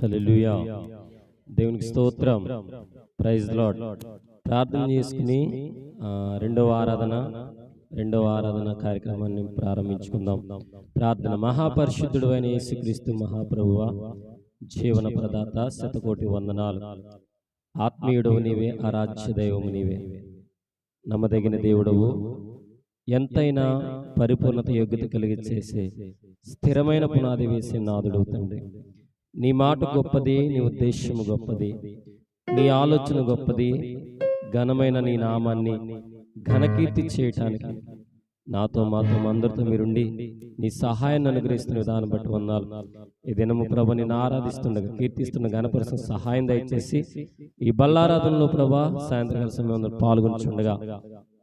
హల్లెలూయా. దేవునికి స్తోత్రం. Praise Lord. ప్రార్థన చేసుకుని రెండవ ఆరాధన కార్యక్రమాన్ని ప్రారంభించుకుందాం. ప్రార్థన. మహాపరిశుద్ధుడు అయిన యేసుక్రీస్తు మహాప్రభువా, జీవన ప్రదాత, శతకోటి వందనాలు. ఆత్మీయుడవు నీవే, ఆరాధ్య దైవము నీవే, నమ్మదగిన దేవుడవు, ఎంతైనా పరిపూర్ణత యోగ్యత కలిగి చేసే స్థిరమైన పునాది వేసే నాదుడు తండ్రి. నీ మాట గొప్పది, నీ ఉద్దేశము గొప్పది, నీ ఆలోచన గొప్పది. ఘనమైన నీ నామాన్ని ఘనకీర్తి చేయటానికి నాతో మాతో అందరితో మీరుండి నీ సహాయాన్ని అనుగ్రహిస్తున్న విధానం బట్టి వందనాలు. ఈ దినము ప్రభు నిన్ను ఆరాధిస్తుండగా, కీర్తిస్తున్న ఘనపరిచిన సహాయం దయచేసి ఈ బల్లారాధనలో ప్రభా సాయంత్రకాల సమయంలో పాల్గొంటుండగా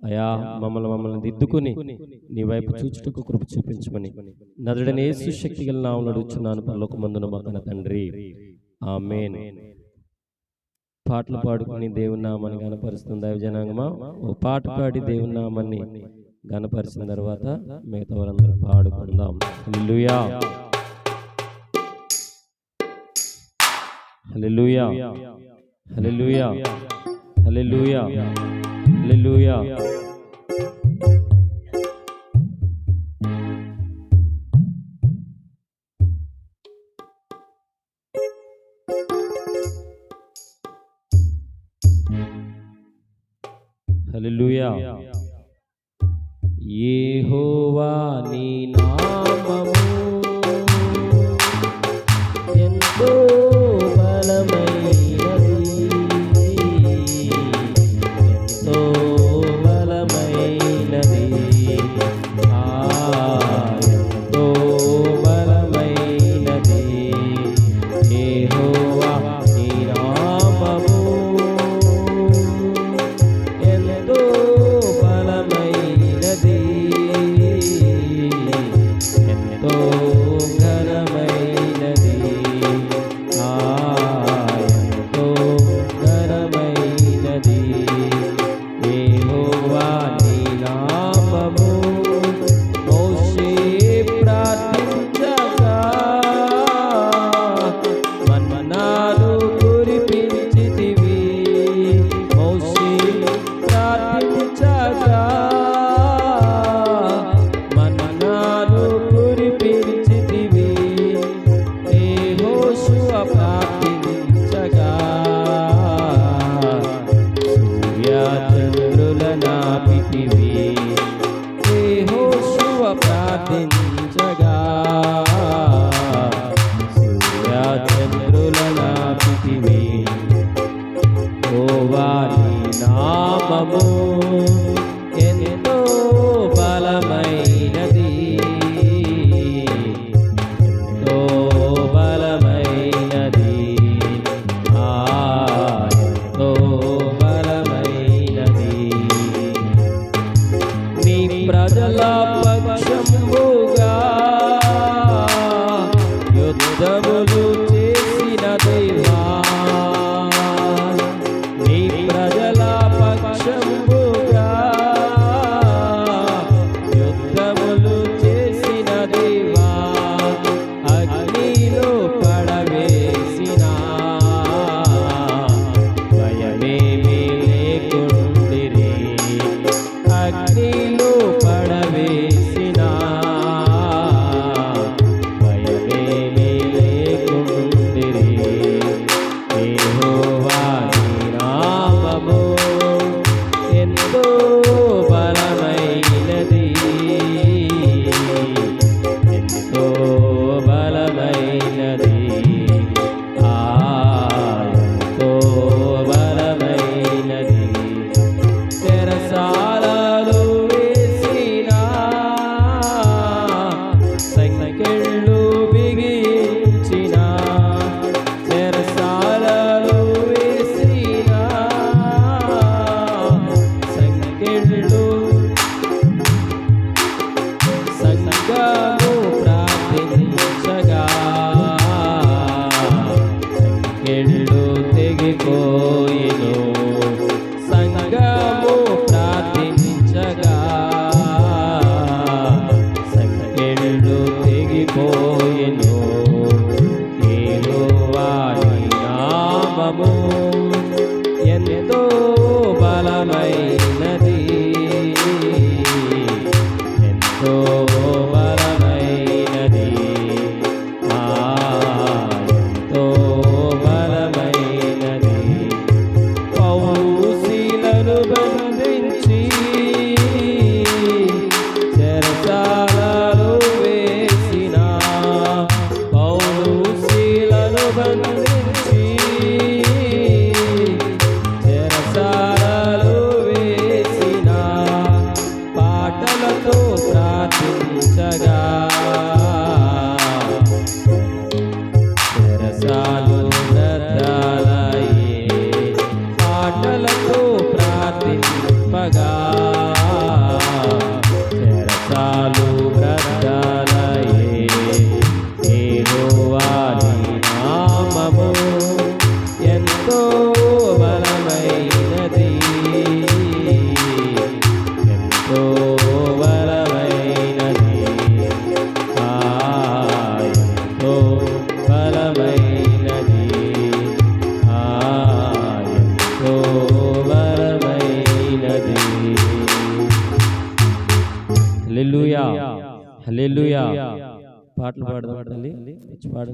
అయా మమ్మల్ని దిద్దుకుని నీ వైపు చూచుటకు కృప చూపించమని నదుడని యేసు శక్తి గల నామములో అడుగుచున్నాను పరలోకమందున మా కన్న తండ్రి, ఆమేన్. పాటలు పాడుకుని దేవుని నామాన్ని గణపరుస్తుంది దైవజనాంగమా. ఓ పాట పాడి దేవుని నామాన్ని గణపరిచిన తర్వాత మిగతా వారందరూ పాడుకుందాం. హల్లెలూయా, హల్లెలూయా, హల్లెలూయా, హల్లెలూయా, హల్లెలూయా. హల్లెలూయా. యెహోవా నీ నామము ఎంతో బలమైనది, ఎంతో బలమైనది, ఎంతో బలమైనది. యెహోవా నీ నామము ఎంతో బలమైనది, ఎంతో ఘనమైనది, ఎంతో ఘనమైనది. యెహోవా నీ నామము మోషే ప్రార్థించగా మన్నాను కురిపించితివి. మోషే ప్రార్థించగా మన్నాను కురిపించితివి. యెహోషువ ప్రార్థించగా సూర్య చంద్రుల నాపితివి. యెహోషువ ప్రార్థించగా సూర్య చంద్రుల నాపితివి. యెహోవా నీ నామము ఎంతో బలమైనది, ఎంతో బలమైనది, ఎంతో బలమైనది. నీ ప్రజల పక్షముగా చెరసాలు బ్రతాలయే పాటలతో ప్రార్థింపగా చెరసాలు బ్రతాలయే యెహోవా నీ నామము ఎంతో బలమైనది ఎంతో బలమైనది ఎంతో బలమైనది ఎంతో బలమైనది. హల్లెలూయా హల్లెలూయా. పాటలు పాడదాం తల్లి, పాడు.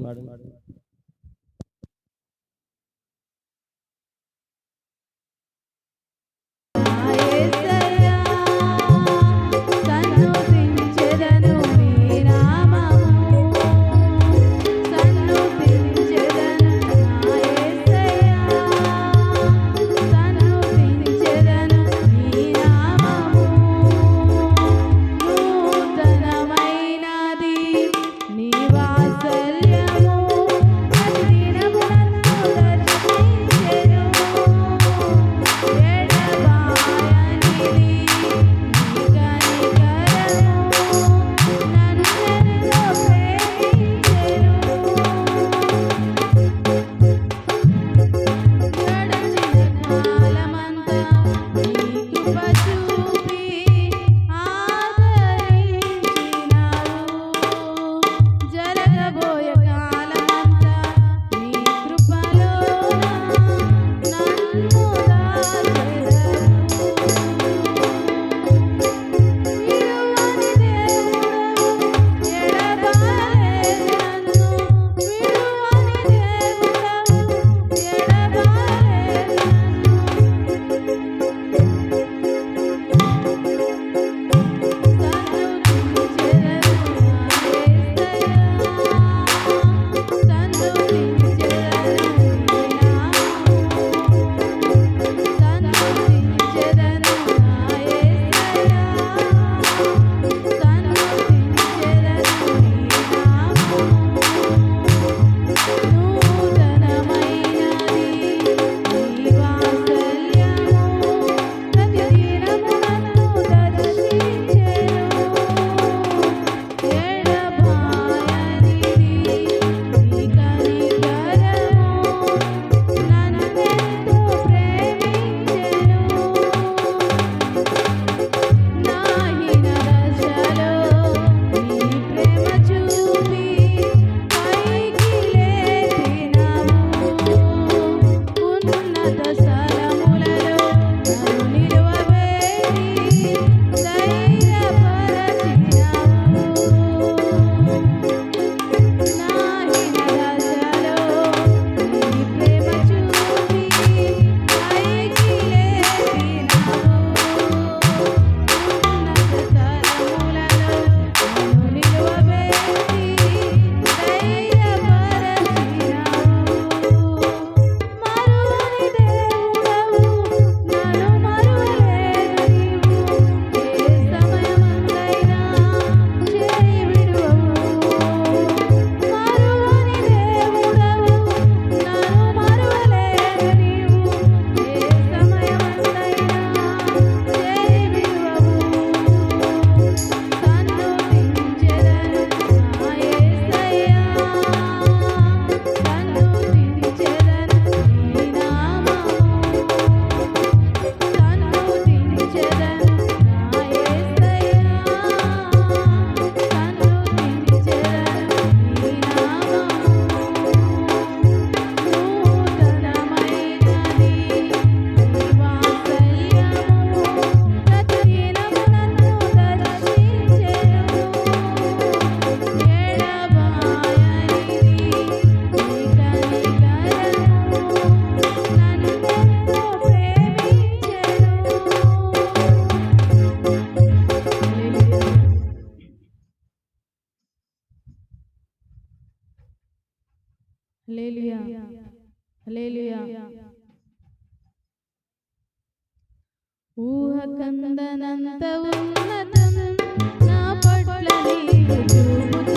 హల్లెలూయా హల్లెలూయా. ఊహకందనంత ఉన్నతం నా పట్ల నీవు చూపుతున్నావు.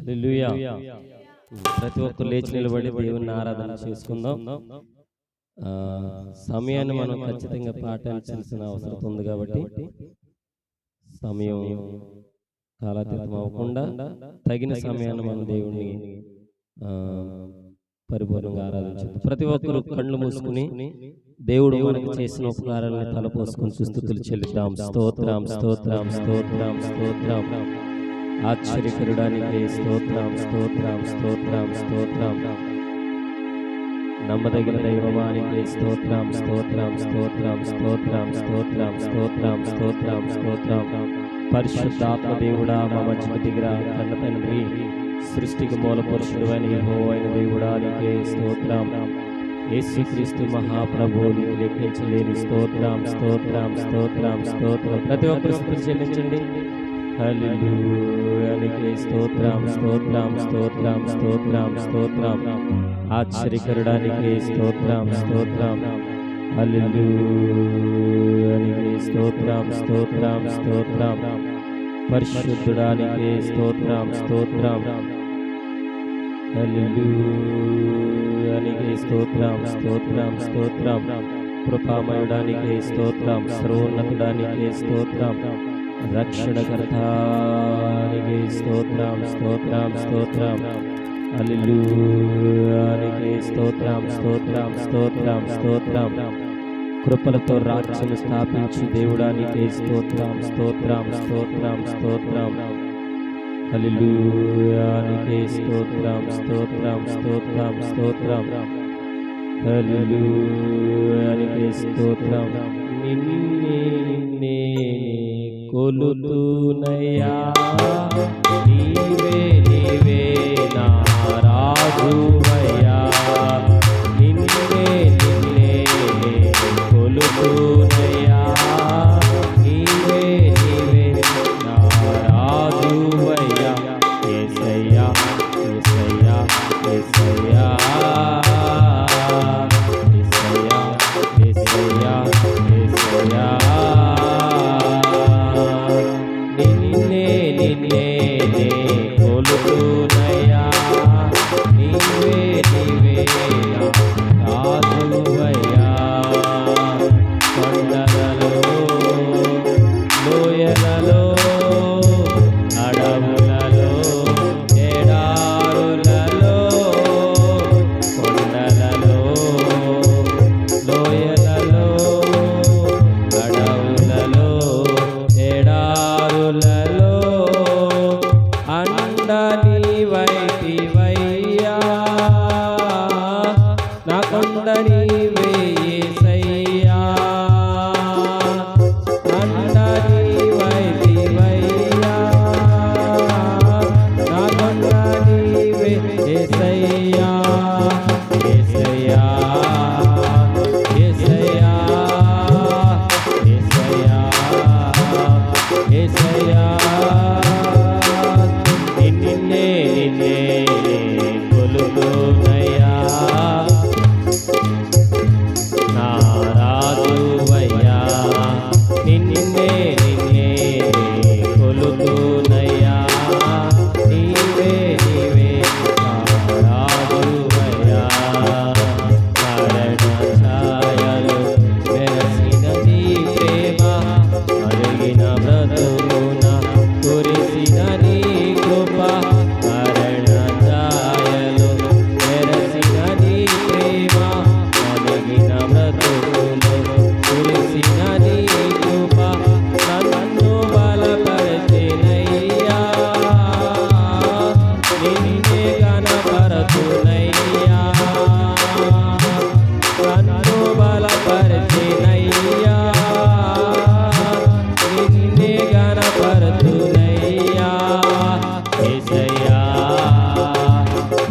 హల్లెలూయా. ప్రతి ఒక్కరు లేచి నిలబడి దేవుని ఆరాధన చేసుకుందాం. సమయాన్ని మనం ఖచ్చితంగా పాటించాల్సిన అవసరం ఉంది కాబట్టి సమయం కాలాతీతం అవ్వకుండా తగిన సమయాన్ని మనం దేవుణ్ణి పరిపూర్ణంగా ఆరాధించాలి. ప్రతి ఒక్కరు కళ్ళు మూసుకుని దేవుడు మనకు చేసిన ఉపకారాలను తలపోసుకుని స్తుతులు చెల్లిద్దాం. స్తోత్రం స్తోత్రం స్తోత్రం స్తోత్రం. ఆశ్చర్యకరుడానికి స్తోత్రం స్తోత్రం స్తోత్రం స్తోత్రం. నమ్మదగిన దైవమానికి స్తోత్రం స్తోత్రం స్తోత్రం స్తోత్రం స్తోత్రం స్తోత్రం స్తోత్రం స్తోత్రం. పరిశుద్ధాత్మ దేవుడా, మా మధ్యకు దిగిరా కన్న తండ్రి, సృష్టికి మూల పురుషుడు అయిన యెహోవైన దేవుడా నీకే స్తోత్రం. యేసుక్రీస్తు మహాప్రభువు నీకు లెక్కించలేని స్తోత్రం స్తోత్రం స్తోత్రం స్తోత్రం. ప్రతి ఒక్కరు స్తుతి చెల్లించండి. హల్లెలూయా నీకే స్తోత్రం స్తోత్రం స్తోత్రం స్తోత్రం స్తోత్రం. ఆశ్చర్యకరుడానికి స్తోత్రం స్తోత్రం. హల్లెలూయా నీకే స్తోత్రం స్తోత్రం స్తోత్రం. పరిశుద్ధుడానికి స్తోత్రం స్తోత్రం. హల్లెలూయా నీకే స్తోత్రం స్తోత్రం స్తోత్రం. కృపామయుడానికి స్తోత్రం. సర్వోన్నతుడానికి స్తోత్రం. రక్షణకర్తానికి స్తోత్రం స్తోత్రం స్తోత్రం. హల్లెలూయా నీకే స్తోత్రం స్తోత్రం స్తోత్రం స్తోత్రం. కృపలతో రాజ్యం స్థాపించి దేవుడానికి స్తోత్రం స్తోత్రం స్తోత్రం స్తోత్రం. హల్లెలూయా నీకే స్తోత్రం స్తోత్రం స్తోత్రం స్తోత్రం. హల్లెలూయా నీకే స్తోత్రం. నిన్నే కొలుతునయ్యా, నీవే నీవే నా రాజువయ్యా. నిన్నే నిన్నే కొలుతునయ్యా, నీవే నీవే నా రాజువయ్యా. యేసయ్యా యేసయ్యా యేసయ్యా యేసయ్యా యేసయ్యా యేసయ్యా. నిన్నే నిన్నే కొలుతునయ్యా, నీవే నీవే నా రాజువయ్యా. కొండలలో లోయలలో అడవులలో ఎడారులలో, కొండలలో లోయలలో అడవులలో ఎడారులలో అండ నీవైతివయ్యా. నా కొండ నీవే యేసయ్యా. అండ నీవైతివయ్యా, నా కొండ నీవే యేసయ్యా. యేసయ్యా యేసయ్యా యేసయ్యా యేసయ్యా. నిన్నే నిన్నే కొలుతునయ్యా, నా రాజువయ్యా. నిన్నే నిన్నే కొలుతునయ్యా, నీవే నీవే నా రాజువయ్యా. మరణ ఛాయలు వెలసిన నీ ప్రేమ, మరిగిన బ్రతుకున కురిసిన నీ కృప. మరణ ఛాయలు వెలసిన నీ ప్రేమ, మరిగిన బ్రతుకులో కురిసిన నీ కృప. నన్ను బలపరచినయ్యా, నిన్నే గణపరచునయ్యా. నన్ను బలపరచినయ్యా, నిన్నే గణపరచునయ్యా. యేసయ్యా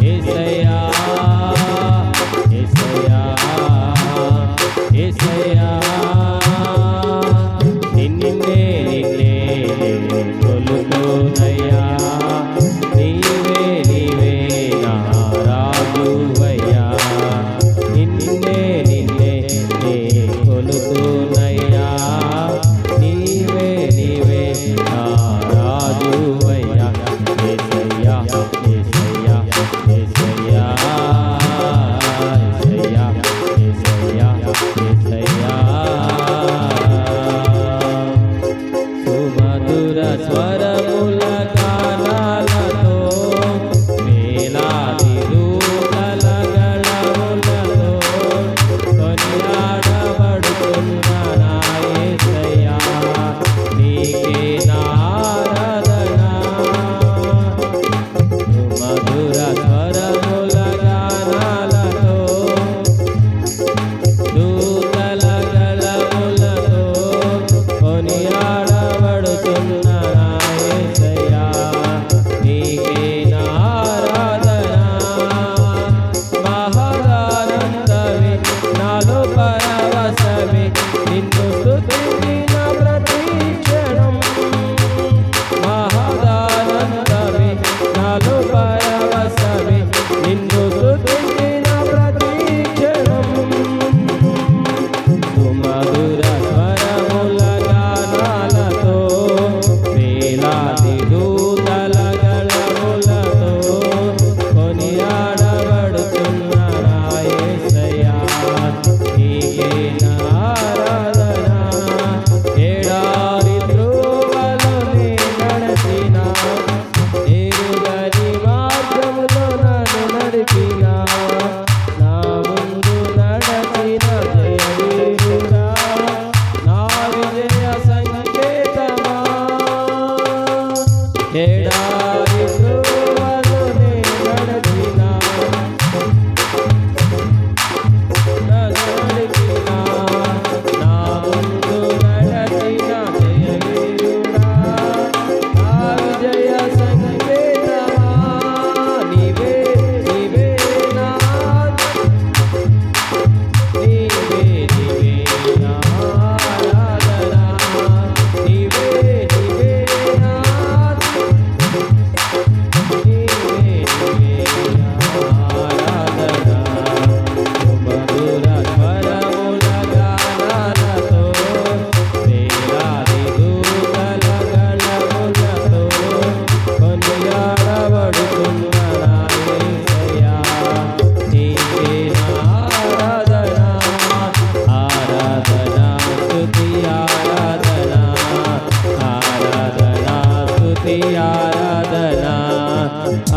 యేసయ్యా యేసయ్యా యేసయ్యా. నిన్నే నిన్నే కొలుతునయ్యా, నీవే నీవే నా రాజువయ్యా. నిన్నే నిన్నే కొలుతునయ్యా, నీవే నీవే నా రాజువయ్యా. యేసయ్యా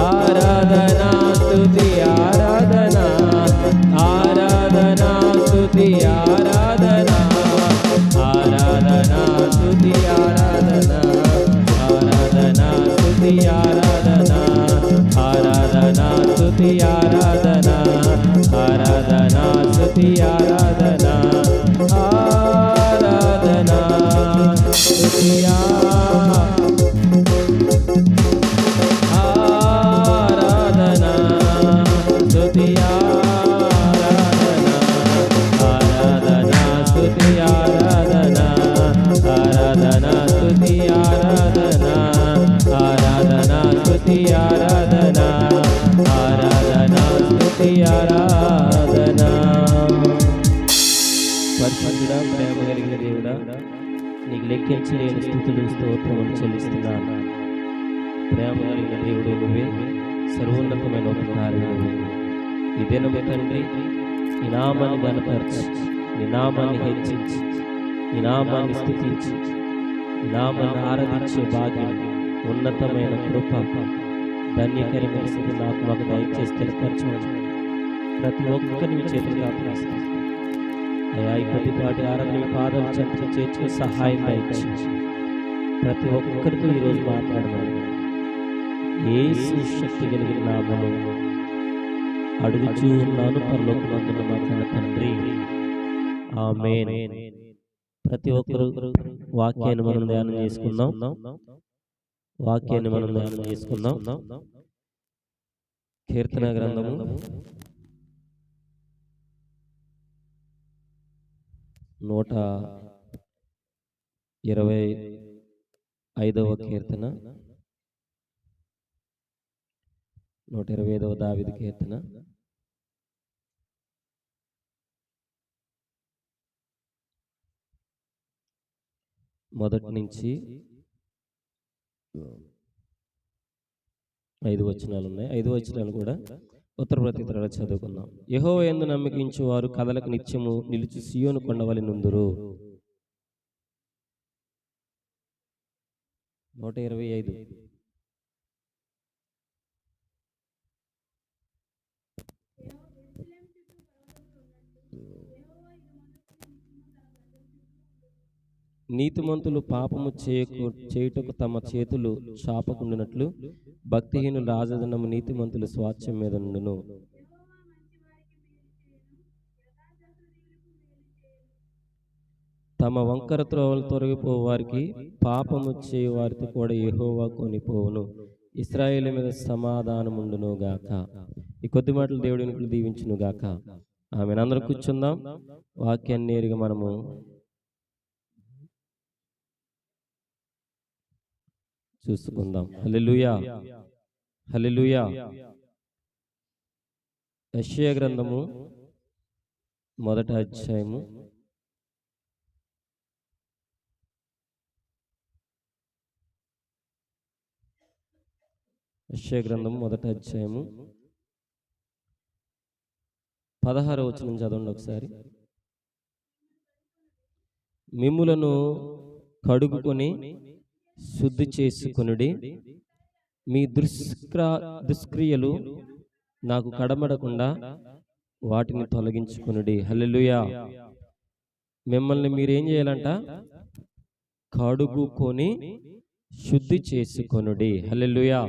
ఆరాధనా స్తుతి ఆరాధనా ఆరాధనా స్తుతి ఆరాధనా ఆరాధనా స్తుతి ఆరాధనా ఆరాధనా స్తుతి ఆరాధనా ఆరాధనా స్తుతి ఆరాధనా ఆరాధనా స్తుతి ఆరాధనా ఆరాధనా స్తుతి ఆరాధనా స్తుతి ఆరాధనా ఆరాధనా స్తుతి ఆరాధనా ఆరాధనా స్తుతి ఆరాధనా ఆరాధనా స్తుతి ఆరాధనా ఆరాధనా స్తుతి ఆరాధనా. పరిశుద్ధుడా, ప్రేమ కలిగిన దేవుడా, నీకు లెక్కించలేని స్థుతులు స్తోత్రములు చెల్లిస్తున్నాను. ప్రేమ కలిగిన దేవుడు నువ్వే, సర్వోన్నతమైన ఉపకారుడు నువ్వే. ఈ దినము తండ్రి నీ నామాన్ని గణపరచి, నీ నామాన్ని హెచ్చించి, నీ నామాన్ని స్తుతించి, నీ నామాన్ని ఆరాధించే భాగ్యం, ఉన్నతమైన కృప, ధన్యకరమైన స్థితి నాకు మాకు దయచేసి తెలియపరచమని ప్రతి ఒక్కరిని చేతులు కాపాడుతాను అయ్యా. ఈ ప్రతిపాటి ఆరాధన పాదాలు చెంత చేర్చుకుని సహాయం దయచేసి ప్రతి ఒక్కరితో ఈరోజు మాట్లాడమని యేసు శక్తి కలిగిన నామములో అడుగుచూ ఉన్నాను పరలోకమందున్న మా కన్న తండ్రి, ఆమేన్. ప్రతి ఒక్కరు వాక్యాన్ని మనం ధ్యానం చేసుకుందాం. వాక్యాన్ని మనం ధ్యానం చేసుకుందాం. కీర్తన గ్రంథము 125వ కీర్తన, 125వ దావీదు కీర్తన. మొదటి నుంచి 5 వచనాలు ఉన్నాయి. 5 వచనాలు కూడా ఉత్తర ప్రత్యుత్తరాలు చదువుకుందాం. యెహోవా యందు నమ్మకించు వారు కదలకు నిత్యము నిలుచు సియోను కొండవలె నుందురు. 125. నీతిమంతులు పాపము చేయుటకు తమ చేతులు చాపకుండునట్లు భక్తిహీనుల రాజధనము నీతిమంతులు స్వాస్థ్యం మీద నుండును. తమ వంకర త్రోవలు తొలగిపోవు వారికి పాపము చేయు వారితో కూడా యెహోవా కొనిపోవును. ఇశ్రాయేలు మీద సమాధానముండును గాక. ఈ కొద్ది మాటలు దేవుడిని దీవించును గాక. ఆమెను. అందరూ కూర్చుందాం. వాక్యాన్ని నేరుగా మనము చూసుకుందాం. హల్లెలూయా, హల్లెలూయా. యెషయా గ్రంథము 1వ అధ్యాయము 16వ వచనం చదవండి ఒకసారి. మిమ్ములను కడుగుకొని శుద్ధి చేసుకొనుడి, మీ దుష్క్రియలు నాకు కడమడకుండా వాటిని తొలగించుకొనుడి. హల్లెలూయా. మిమ్మల్ని మీరేం చేయాలంట? కడుగుకొని శుద్ధి చేసుకొనుడి. హల్లెలూయా.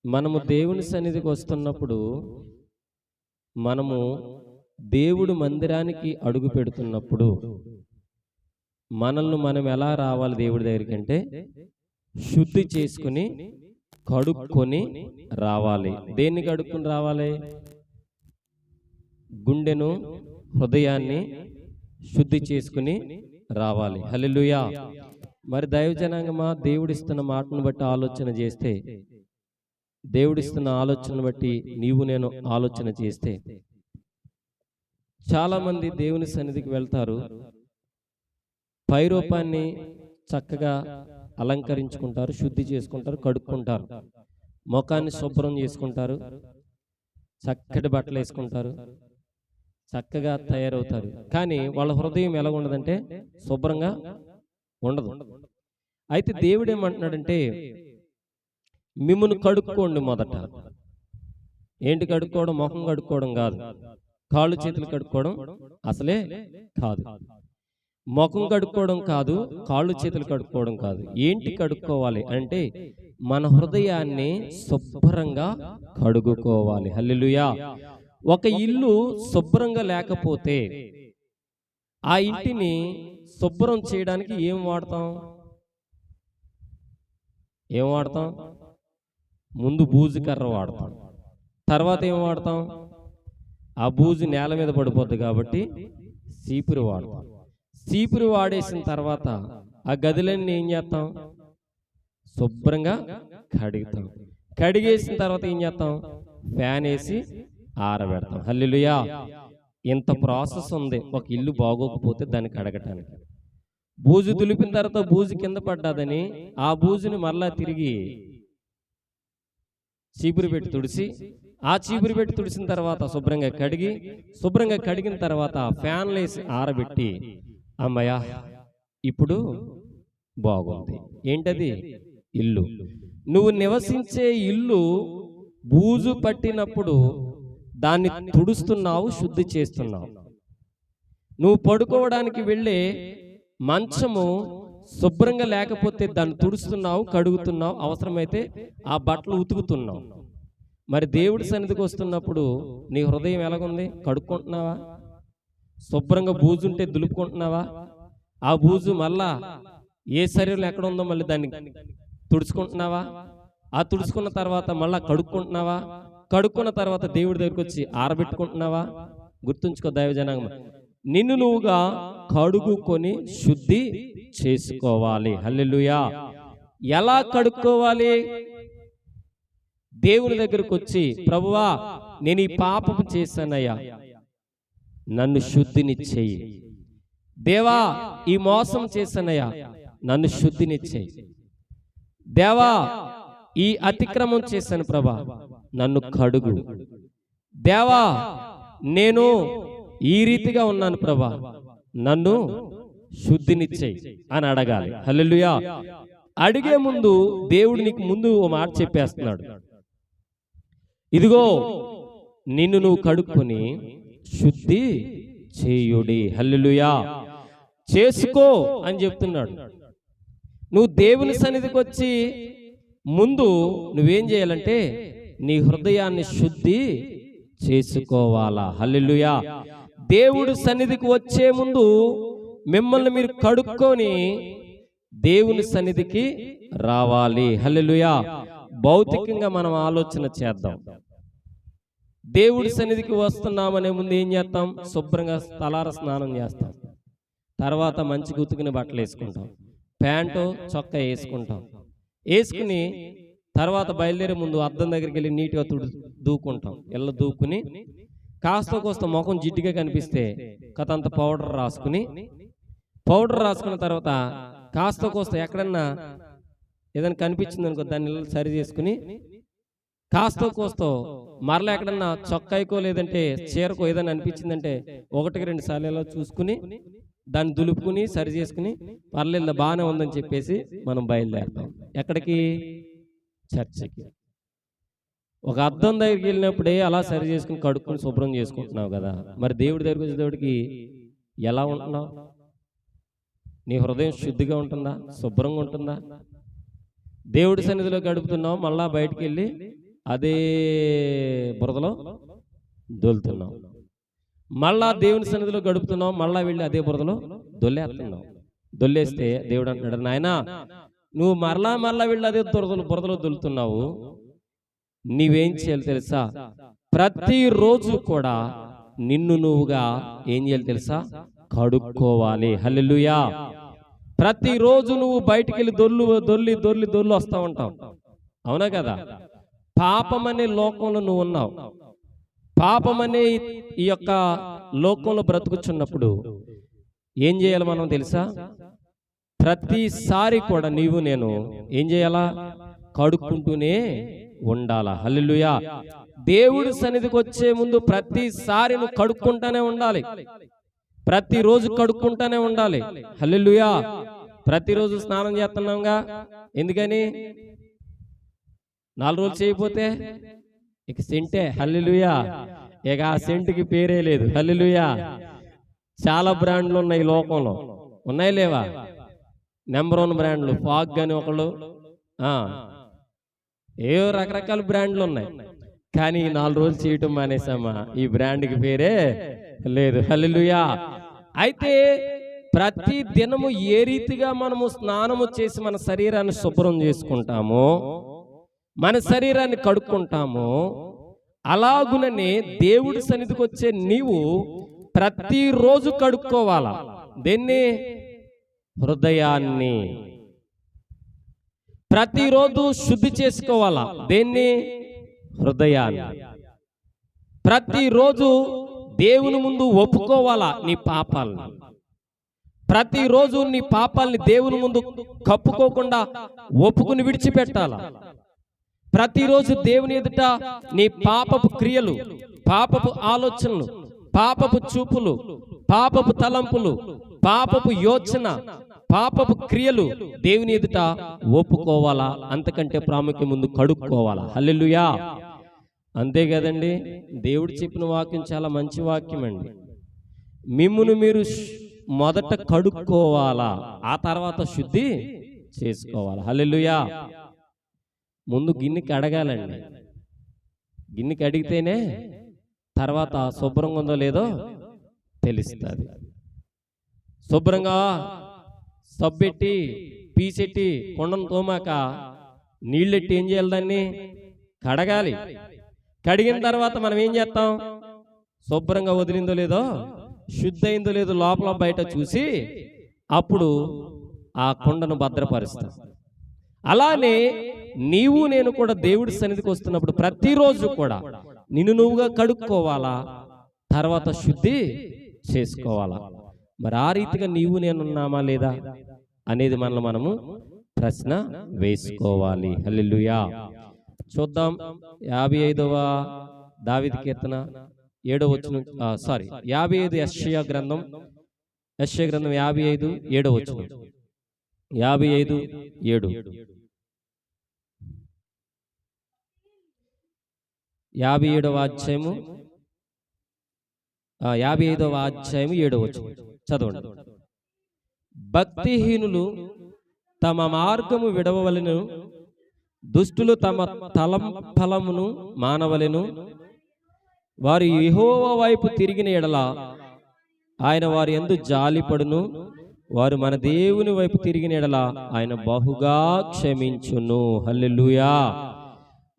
మనము దేవుని సన్నిధికి వస్తున్నప్పుడు, మనము దేవుడు మందిరానికి అడుగు పెడుతున్నప్పుడు మనల్ని మనం ఎలా రావాలి దేవుడి దగ్గరికి అంటే, శుద్ధి చేసుకుని కడుక్కొని రావాలి. దేన్ని కడుక్కొని రావాలి? గుండెను, హృదయాన్ని శుద్ధి చేసుకుని రావాలి. హల్లెలూయా. మరి దైవజనాంగమా, దేవుడిస్తున్న మాటను బట్టి ఆలోచన చేస్తే, దేవుడిస్తున్న ఆలోచన బట్టి నీవు నేను ఆలోచన చేస్తే, చాలా మంది దేవుని సన్నిధికి వెళ్తారు, పై రూపాన్ని చక్కగా అలంకరించుకుంటారు, శుద్ధి చేసుకుంటారు, కడుక్కుంటారు, ముఖాన్ని శుభ్రం చేసుకుంటారు, చక్కటి బట్టలు వేసుకుంటారు, చక్కగా తయారవుతారు. కానీ వాళ్ళ హృదయం ఎలా ఉండదంటే శుభ్రంగా ఉండదు. అయితే దేవుడు ఏమంటున్నాడంటే, మిమ్మును కడుక్కోండి మొదట. ఏంటి కడుక్కోవడం? ముఖం కడుక్కోవడం కాదు, కాళ్ళు చేతులు కడుక్కోవడం అసలే కాదు. ముఖం కడుక్కోవడం కాదు, కాళ్ళు చేతులు కడుక్కోవడం కాదు. ఏంటి కడుక్కోవాలి అంటే మన హృదయాన్ని శుభ్రంగా కడుగుకోవాలి. హల్లెలూయా. ఒక ఇల్లు శుభ్రంగా లేకపోతే ఆ ఇంటిని శుభ్రం చేయడానికి ఏం వాడతాం? ముందు బూజు కర్ర వాడతాం. తర్వాత ఏం వాడతాం? ఆ బూజు నేల మీద పడిపోద్ది కాబట్టి చీపురు వాడతాం. చీపురు వాడేసిన తర్వాత ఆ గదులన్నీ ఏం చేస్తాం? శుభ్రంగా కడుగుతాం. కడిగేసిన తర్వాత ఏం చేస్తాం? ఫ్యాన్ వేసి ఆరబెడతాం. హల్లెలూయా. ఇంత ప్రాసెస్ ఉంది ఒక ఇల్లు బాగోకపోతే దాన్ని కడగటానికి. బూజు దులిపిన తర్వాత బూజు కింద పడ్డాదని ఆ బూజుని మరలా తిరిగి చీపురు పెట్టి తుడిసి, ఆ చీపురు పెట్టి తుడిసిన తర్వాత శుభ్రంగా కడిగిన తర్వాత ఫ్యాన్లు వేసి ఆరబెట్టి, అమ్మయ్య ఇప్పుడు బాగుంది. ఏంటది? ఇల్లు. నువ్వు నివసించే ఇల్లు బూజు పట్టినప్పుడు దాన్ని తుడుస్తున్నావు, శుద్ధి చేస్తున్నావు. నువ్వు పడుకోవడానికి వెళ్ళే మంచము శుభ్రంగా లేకపోతే దాన్ని తుడుస్తున్నావు, కడుగుతున్నావు, అవసరమైతే ఆ బట్టలు ఉతుకుతున్నావు. మరి దేవుడి సన్నిధికి వస్తున్నప్పుడు నీ హృదయం ఎలాగుంది? కడుక్కుంటున్నావా? శుభ్రంగా బూజు ఉంటే దులుపుకుంటున్నావా? ఆ బూజు మళ్ళా ఏ శరీరంలో ఎక్కడ ఉందో మళ్ళీ దాన్ని తుడుచుకుంటున్నావా? ఆ తుడుచుకున్న తర్వాత మళ్ళా కడుక్కుంటున్నావా? కడుక్కున్న తర్వాత దేవుడి దగ్గరికి వచ్చి ఆరబెట్టుకుంటున్నావా? గుర్తుంచుకో దైవజనాంగం, నిన్ను నువ్వుగా కడుగుకొని శుద్ధి చేసుకోవాలి. హల్లెలూయా. ఎలా కడుక్కోవాలి? దేవుని దగ్గరకు వచ్చి, ప్రభువా నేను ఈ పాపం చేశానయ్యా, నన్ను శుద్ధిని చెయ్యి. దేవా ఈ మోసం చేశానయ్యా, నన్ను శుద్ధిని చెయ్యి. దేవా ఈ అతిక్రమం చేశాను ప్రభా, నన్ను కడుగు. దేవా నేను ఈ రీతిగా ఉన్నాను ప్రభా, నన్ను శుద్ధినిచ్చేయి అని అడగాలి. హల్లెలూయా. అడిగే ముందు దేవుడు నీకు ముందు ఓ మాట చెప్పేస్తున్నాడు. ఇదిగో నిన్ను నువ్వు కడుక్కొని శుద్ధి చేయుడి. హల్లెలూయా. చేసుకో అని చెప్తున్నాడు. నువ్వు దేవుని సన్నిధికి వచ్చి ముందు నువ్వేం చేయాలంటే నీ హృదయాన్ని శుద్ధి చేసుకోవాలా. హల్లెలూయా. దేవుడి సన్నిధికి వచ్చే ముందు మిమ్మల్ని మీరు కడుక్కొని దేవుని సన్నిధికి రావాలి. హల్లెలూయా. భౌతికంగా మనం ఆలోచన చేద్దాం. దేవుడి సన్నిధికి వస్తున్నామనే ముందు ఏం చేస్తాం? శుభ్రంగా తలార స్నానం చేస్తాం. తర్వాత మంచి ఉతికిన బట్టలు వేసుకుంటాం, ప్యాంటు చొక్కా వేసుకుంటాం. వేసుకుని తర్వాత బయలుదేరే ముందు అద్దం దగ్గరికి వెళ్ళి నీట్గా దూకుంటాం. ఇలా దూకుని కాస్త కోస్త ముఖం జిడ్డుగా కనిపిస్తే కథంత పౌడర్ రాసుకున్న తర్వాత కాస్త కోస్త ఎక్కడన్నా ఏదైనా కనిపించింది అనుకో దాన్ని సరి చేసుకుని కాస్త కోస్తో మరలా ఎక్కడన్నా చొక్కాయికో లేదంటే చీరకో ఏదైనా అనిపించిందంటే 1-2 సార్లు చూసుకుని దాన్ని దులుపుకుని సరి చేసుకుని పర్లేదు బాగానే ఉందని చెప్పేసి మనం బయలుదేరుతాం. ఎక్కడికి? చర్చికి. ఒక అద్దం దగ్గరికి వెళ్ళినప్పుడే అలా సరి చేసుకుని కడుక్కుని శుభ్రం చేసుకుంటున్నావు కదా, మరి దేవుడి దగ్గరికి వచ్చేటప్పటికి ఎలా ఉంటున్నావు? నీ హృదయం శుద్ధిగా ఉంటుందా? శుభ్రంగా ఉంటుందా? దేవుడి సన్నిధిలో గడుపుతున్నావు, మళ్ళా బయటికి వెళ్ళి అదే బురదలో దొలుతున్నావు. మళ్ళా దేవుని సన్నిధిలో గడుపుతున్నావు, మళ్ళా వెళ్ళి అదే బురదలో దొల్లేస్తున్నావు. దొల్లేస్తే దేవుడు అంటున్నాడు, నాయనా నువ్వు మరలా వెళ్ళి అదే బురదలో దొలుతున్నావు, నీవేం చేయాలి తెలుసా? ప్రతిరోజు కూడా నిన్ను నువ్వుగా ఏం చేయాలి తెలుసా? కడుక్కోవాలి. హల్లెలూయా. ప్రతిరోజు నువ్వు బయటికి వెళ్ళి దొర్లి వస్తా ఉంటావు, అవునా కదా? పాపం అనే లోకంలో నువ్వు ఉన్నావు. పాపం అనే ఈ యొక్క లోకంలో బ్రతుకుచున్నప్పుడు ఏం చేయాలి మనం తెలుసా? ప్రతిసారి కూడా నీవు నేను ఏం చేయాలా? కడుక్కుంటూనే ఉండాలా. హల్లెలూయా. దేవుడి సన్నిధికి వచ్చే ముందు ప్రతిసారి నువ్వు కడుక్కుంటానే ఉండాలి. ప్రతిరోజు కడుక్కుంటానే ఉండాలి. హల్లెలూయా. ప్రతిరోజు స్నానం చేస్తున్నాంగా, ఎందుకని? 4 రోజులు చేయకపోతే ఇక సెంటే. హల్లెలూయా. ఇక ఆ సెంటుకి పేరే లేదు. హల్లెలూయా. చాలా బ్రాండ్లు ఉన్నాయి ఈ లోకంలో. ఉన్నాయి లేవా? నెంబర్ 1 బ్రాండ్లు ఫాగ్ అని ఒకళ్ళు, ఏవో రకరకాల బ్రాండ్లు ఉన్నాయి. కానీ 4 రోజులు చేయటం మానేసామా, ఈ బ్రాండ్కి పేరే లేదు. హల్లెలూయా. అయితే ప్రతి దినము ఏ రీతిగా మనము స్నానము చేసి మన శరీరాన్ని శుభ్రం చేసుకుంటామో, మన శరీరాన్ని కడుక్కుంటామో, అలాగుననే దేవుడి సన్నిధికి వచ్చే నీవు ప్రతిరోజు కడుక్కోవాలా. దేన్ని? హృదయాన్ని. ప్రతిరోజు శుద్ధి చేసుకోవాలా. దేన్ని? హృదయాన్ని. ప్రతిరోజు దేవుని ముందు ఒప్పుకోవాలా నీ పాపాలను. ప్రతిరోజు నీ పాపాలని దేవుని ముందు కప్పుకోకుండా ఒప్పుకుని విడిచిపెట్టాలా. ప్రతిరోజు దేవుని ఎదుట నీ పాపపు క్రియలు, పాపపు ఆలోచనలు, పాపపు చూపులు, పాపపు తలంపులు, పాపపు యోచన, పాపపు క్రియలు దేవుని ఎదుట ఒప్పుకోవాలా. అంతకంటే ప్రాముఖ్యం ముందు కడుక్కోవాలా. హల్లెలూయా. అంతే కదండి. దేవుడు చెప్పిన వాక్యం చాలా మంచి వాక్యం అండి. మిమ్మును మీరు మొదట కడుక్కోవాలా, ఆ తర్వాత శుద్ధి చేసుకోవాలా. హల్లెలూయా. ముందు గిన్నెకి అడగాలండి. గిన్నెకి అడిగితేనే తర్వాత శుభ్రంగా ఉందో లేదో తెలుస్తుంది. శుభ్రంగా సబ్బెట్టి పీసెట్టి కొండను తోమాక నీళ్ళెట్టి ఏం చేయాలి? దాన్ని కడగాలి. కడిగిన తర్వాత మనం ఏం చేస్తాం? శుభ్రంగా వదిలిందో లేదో, శుద్ధి అయిందో లేదో లోపల బయట చూసి అప్పుడు ఆ కొండను భద్రపరుస్తాం. అలానే నీవు నేను కూడా దేవుడి సన్నిధికి వస్తున్నప్పుడు ప్రతిరోజు కూడా నిన్ను నువ్వుగా కడుక్కోవాలా, తర్వాత శుద్ధి చేసుకోవాలా. మరి ఆ రీతిగా నీవు నేనున్నామా లేదా అనేది మనము ప్రశ్న వేసుకోవాలి. హల్లెలూయా. చూద్దాం 55వ దావీదు కీర్తన 7వ వచనం, 55 యెషయా గ్రంథం 55 7వ వచనం. 55 7. 57వ అధ్యాయము 55వ అధ్యాయము 7వ వచనం చదవండి. భక్తిహీనులు తమ మార్గము విడవవలెను, దుష్టులు తమ తలంఫలమును మానవలెను. వారు యెహోవా వైపు తిరిగిన ఎడల ఆయన వారి యందు జాలిపడును. వారు మన దేవుని వైపు తిరిగిన ఎడల ఆయన బహుగా క్షమించును. హల్లెలూయా.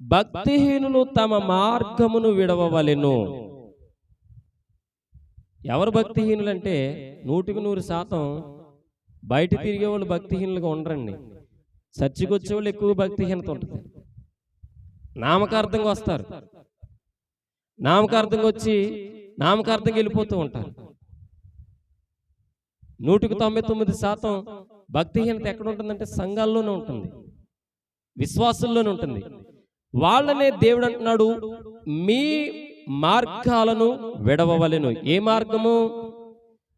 భక్తిహీనులు తమ మార్గమును విడవవలెను. ఎవరు భక్తిహీనులు అంటే 100% బయట తిరిగే వాళ్ళు భక్తిహీనులుగా ఉండరండి. చర్చికి వచ్చే వాళ్ళు ఎక్కువ భక్తిహీనత ఉంటుంది. నామకార్థంగా వస్తారు, నామకార్థంగా వచ్చి నామకార్థంగా వెళ్ళిపోతూ ఉంటారు. 99% భక్తిహీనత ఎక్కడ ఉంటుందంటే సంఘాల్లోనే ఉంటుంది, విశ్వాసుల్లోనే ఉంటుంది. వాళ్ళనే దేవుడు అంటున్నాడు, మీ మార్గాలను విడవవలెను. ఏ మార్గము?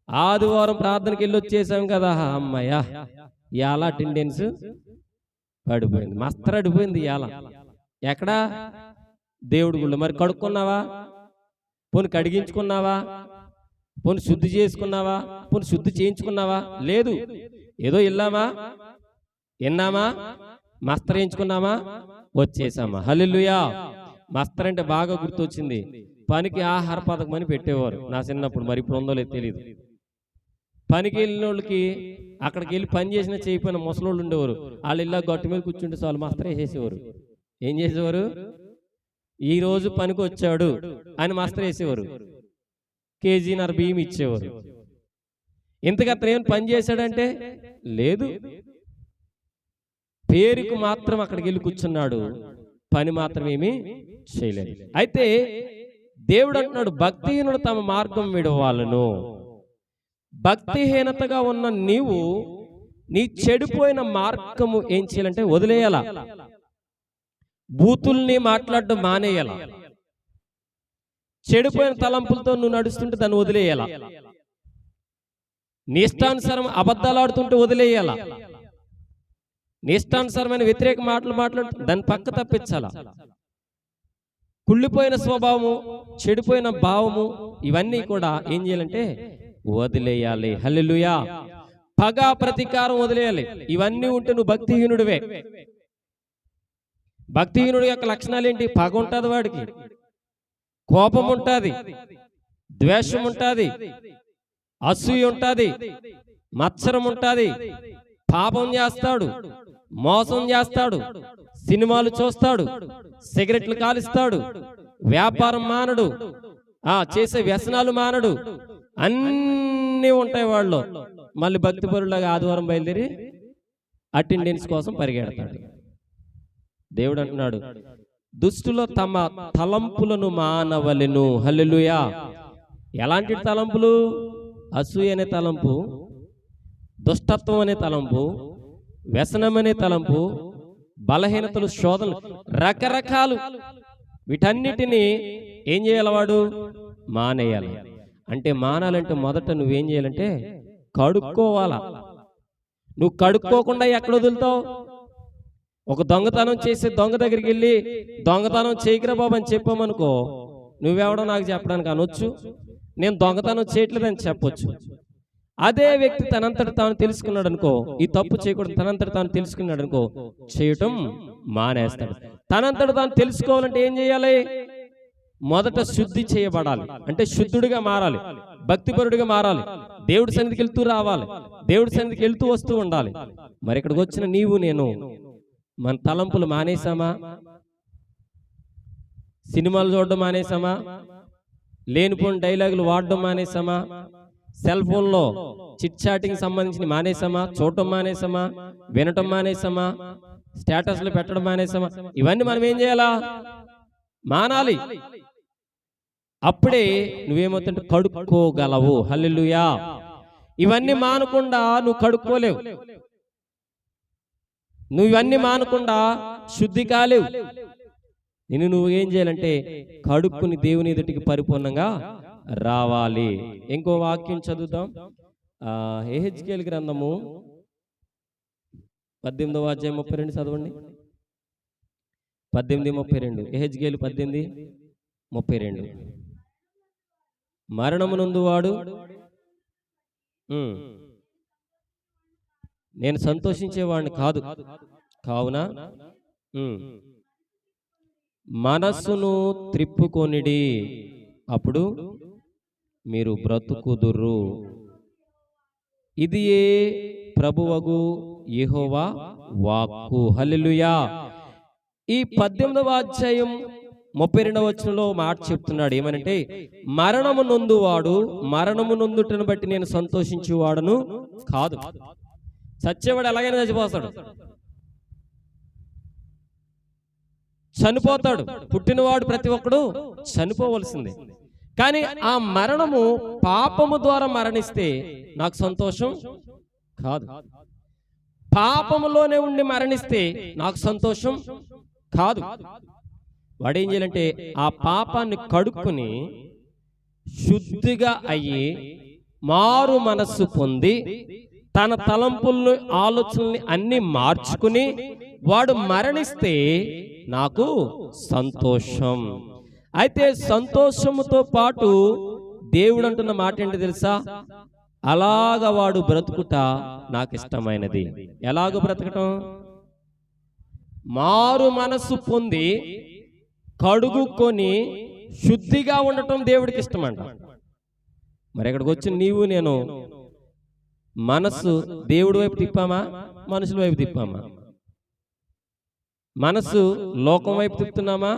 ఆదివారం ప్రార్థనకి వెళ్ళి వచ్చేసాం కదా, అమ్మయ్యా ఇవాళ అటెండెన్స్ పడిపోయింది, మస్తరు అడిపోయింది ఇవాళ. ఎక్కడా? దేవుడి గుళ్ళు. మరి కడుక్కున్నావా? పోనీ కడిగించుకున్నావా? పోనీ శుద్ధి చేసుకున్నావా? పోనీ శుద్ధి చేయించుకున్నావా? లేదు. ఏదో వెళ్ళామా, విన్నామా, మస్తరు వేయించుకున్నామా, వచ్చేసామా. హల్లెలూయా. మస్తరు అంటే బాగా గుర్తొచ్చింది. పనికి ఆహార పథకం అని పెట్టేవారు నా చిన్నప్పుడు. మరి ఇప్పుడు ఉందో లేదు తెలియదు. పనికి వెళ్ళిన వాళ్ళకి అక్కడికి వెళ్ళి పని చేసిన చేయకపోయిన ముసలోళ్ళు ఉండేవారు. వాళ్ళు ఇలా గట్టు మీద కూర్చుంటే చాలు మస్తరు వేసేసేవారు. ఏం చేసేవారు? ఈ రోజు పనికి వచ్చాడు అని మస్తరు వేసేవారు. కేజీన్నర బియ్యం ఇచ్చేవారు. ఇంతకు అతను ఏమైనా పని చేశాడంటే లేదు, పేరుకు మాత్రం అక్కడికి వెళ్ళి కూర్చున్నాడు, పని మాత్రం ఏమీ చేయలేదు. అయితే దేవుడు అంటున్నాడు, భక్తిహీనుడు తమ మార్గం విడవాలను. భక్తిహీనతగా ఉన్న నీవు నీ చెడిపోయిన మార్గము ఏం చేయాలంటే వదిలేయాల. బూతుల్ని మాట్లాడడం మానేయాల. చెడిపోయిన తలంపులతో నువ్వు నడుస్తుంటే దాన్ని వదిలేయాల. నీ ఇష్టానుసారం అబద్ధాలు ఆడుతుంటే వదిలేయాల. నీ ఇష్టానుసారమైన వ్యతిరేక మాటలు మాట్లాడు, దాన్ని పక్క తప్పించాలా. కుళ్ళిపోయిన స్వభావము, చెడిపోయిన భావము, ఇవన్నీ కూడా ఏం చేయాలంటే వదిలేయాలి. హల్లెలూయా. పగ ప్రతీకారం వదిలేయాలి. ఇవన్నీ ఉంటే నువ్వు భక్తిహీనుడివే. భక్తిహీనుడి యొక్క లక్షణాలు ఏంటి? పగ ఉంటుంది, వాడికి కోపం ఉంటుంది, ద్వేషం ఉంటుంది, అసూయ ఉంటుంది, మత్సరం ఉంటుంది, పాపం చేస్తాడు, మోసం చేస్తాడు, సినిమాలు చూస్తాడు, సిగరెట్లు కాలుస్తాడు, వ్యాపారం మానడు, చేసే వ్యసనాలు మానడు, అన్నీ ఉంటాయి వాళ్ళు. మళ్ళీ భక్తిపరులాగా ఆదివారం బయలుదేరి అటెండెన్స్ కోసం పరిగెడతాడు. దేవుడు అంటున్నాడు, దుష్టులు తమ తలంపులను మానవలెను. హల్లెలూయా. ఎలాంటి తలంపులు? అసూయ అనే తలంపు, దుష్టత్వం అనే తలంపు, వ్యసనం అనే తలంపు, బలహీనతలు, శోధనలు, రకరకాలు. వీటన్నిటినీ ఏం చేయాలి? వాడు మానేయాలి. అంటే మానాలంటే మొదట నువ్వేం చేయాలంటే కడుక్కోవాలా. నువ్వు కడుక్కోకుండా ఎక్కడ వదులుతావు? ఒక దొంగతనం చేసే దొంగ దగ్గరికి వెళ్ళి దొంగతనం చేయకురా బాబు అని చెప్పామనుకో, నువ్వెవడో నాకు చెప్పడానికి అనొచ్చు, నేను దొంగతనం చేయట్లేదని చెప్పొచ్చు. అదే వ్యక్తి తనంతట తాను తెలుసుకున్నాడు అనుకో, ఈ తప్పు చేయకూడదు, తనంతట తాను తెలుసుకున్నాడు అనుకో, చేయటం మానేస్తాడు. తనంతట తాను తెలుసుకోవాలంటే ఏం చేయాలి? మొదట శుద్ధి చేయబడాలి. అంటే శుద్ధుడిగా మారాలి, భక్తిపరుడిగా మారాలి, దేవుడి సన్నిధికి వెళ్తూ రావాలి, దేవుడి సన్నిధికి వెళ్తూ వస్తూ ఉండాలి. మరి ఇక్కడికి వచ్చిన నీవు నేను మన తలంపులు మానేసామా? సినిమాలు చూడడం మానేసామా? లేనిపోని డైలాగులు వాడడం మానేసామా? సెల్ ఫోన్లో చిట్ చాటింగ్ సంబంధించిన మానేసామా? చూడటం మానేసామా? వినటం మానేసామా? స్టేటస్లు పెట్టడం మానేసామా? ఇవన్నీ మనం ఏం చేయాలా? మానాలి. అప్పుడే నువ్వేమవుతుంటే కడుక్కోగలవు. హల్లెలూయా. ఇవన్నీ మానకుండా నువ్వు కడుక్కోలేవు. నువ్వు ఇవన్నీ మానకుండా శుద్ధి కాలేవు. నువ్వు ఏం చేయాలంటే కడుక్కుని దేవుని ఎదుటికి పరిపూర్ణంగా రావాలి. ఇంకో వాక్యం చదువుతాం. యెహెజ్కేలు గ్రంథము 18వ అధ్యాయం 32 చదవండి. 18:32. యెహెజ్కేలు 18:32. మరణమునందువాడు నేను సంతోషించేవాడిని కాదు, కావున మనస్సును త్రిప్పుకొనిడి, అప్పుడు మీరు బ్రతుకుదురు. ఇది ఏ ప్రభువగు యెహోవా వాక్కు. హల్లెలూయా. ఈ 18వ అధ్యాయం 32వ వచనంలో మాట చెప్తున్నాడు. ఏమనంటే, మరణము నొందువాడు మరణము నొందుటను బట్టి నేను సంతోషించేవాడును కాదు. చచ్చేవాడు ఎలాగైనా చచ్చిపోతాడు, చనిపోతాడు. పుట్టినవాడు ప్రతి ఒక్కడు చనిపోవలసిందే. కానీ ఆ మరణము పాపము ద్వారా మరణిస్తే నాకు సంతోషం కాదు. పాపములోనే ఉండి మరణిస్తే నాకు సంతోషం కాదు. వాడేం చేయాలంటే ఆ పాపాన్ని కడుక్కుని శుద్ధిగా అయ్యి మారు మనస్సు పొంది తన తలంపుల్ని, ఆలోచనల్ని అన్ని మార్చుకుని వాడు మరణిస్తే నాకు సంతోషం. అయితే సంతోషముతో పాటు దేవుడు అంటున్న మాట ఏంటి తెలుసా? అలాగ వాడు బ్రతుకుట నాకు ఇష్టమైనది. ఎలాగ బ్రతకటం? మారు మనస్సు పొంది కడుగుకొని శుద్ధిగా ఉండటం దేవుడికి ఇష్టమంట. మరి ఇక్కడికి వచ్చి నీవు నేను మనస్సు దేవుడి వైపు తిప్పామా, మనుషుల వైపు తిప్పామా? మనస్సు లోకం వైపు తిప్పుతున్నామా,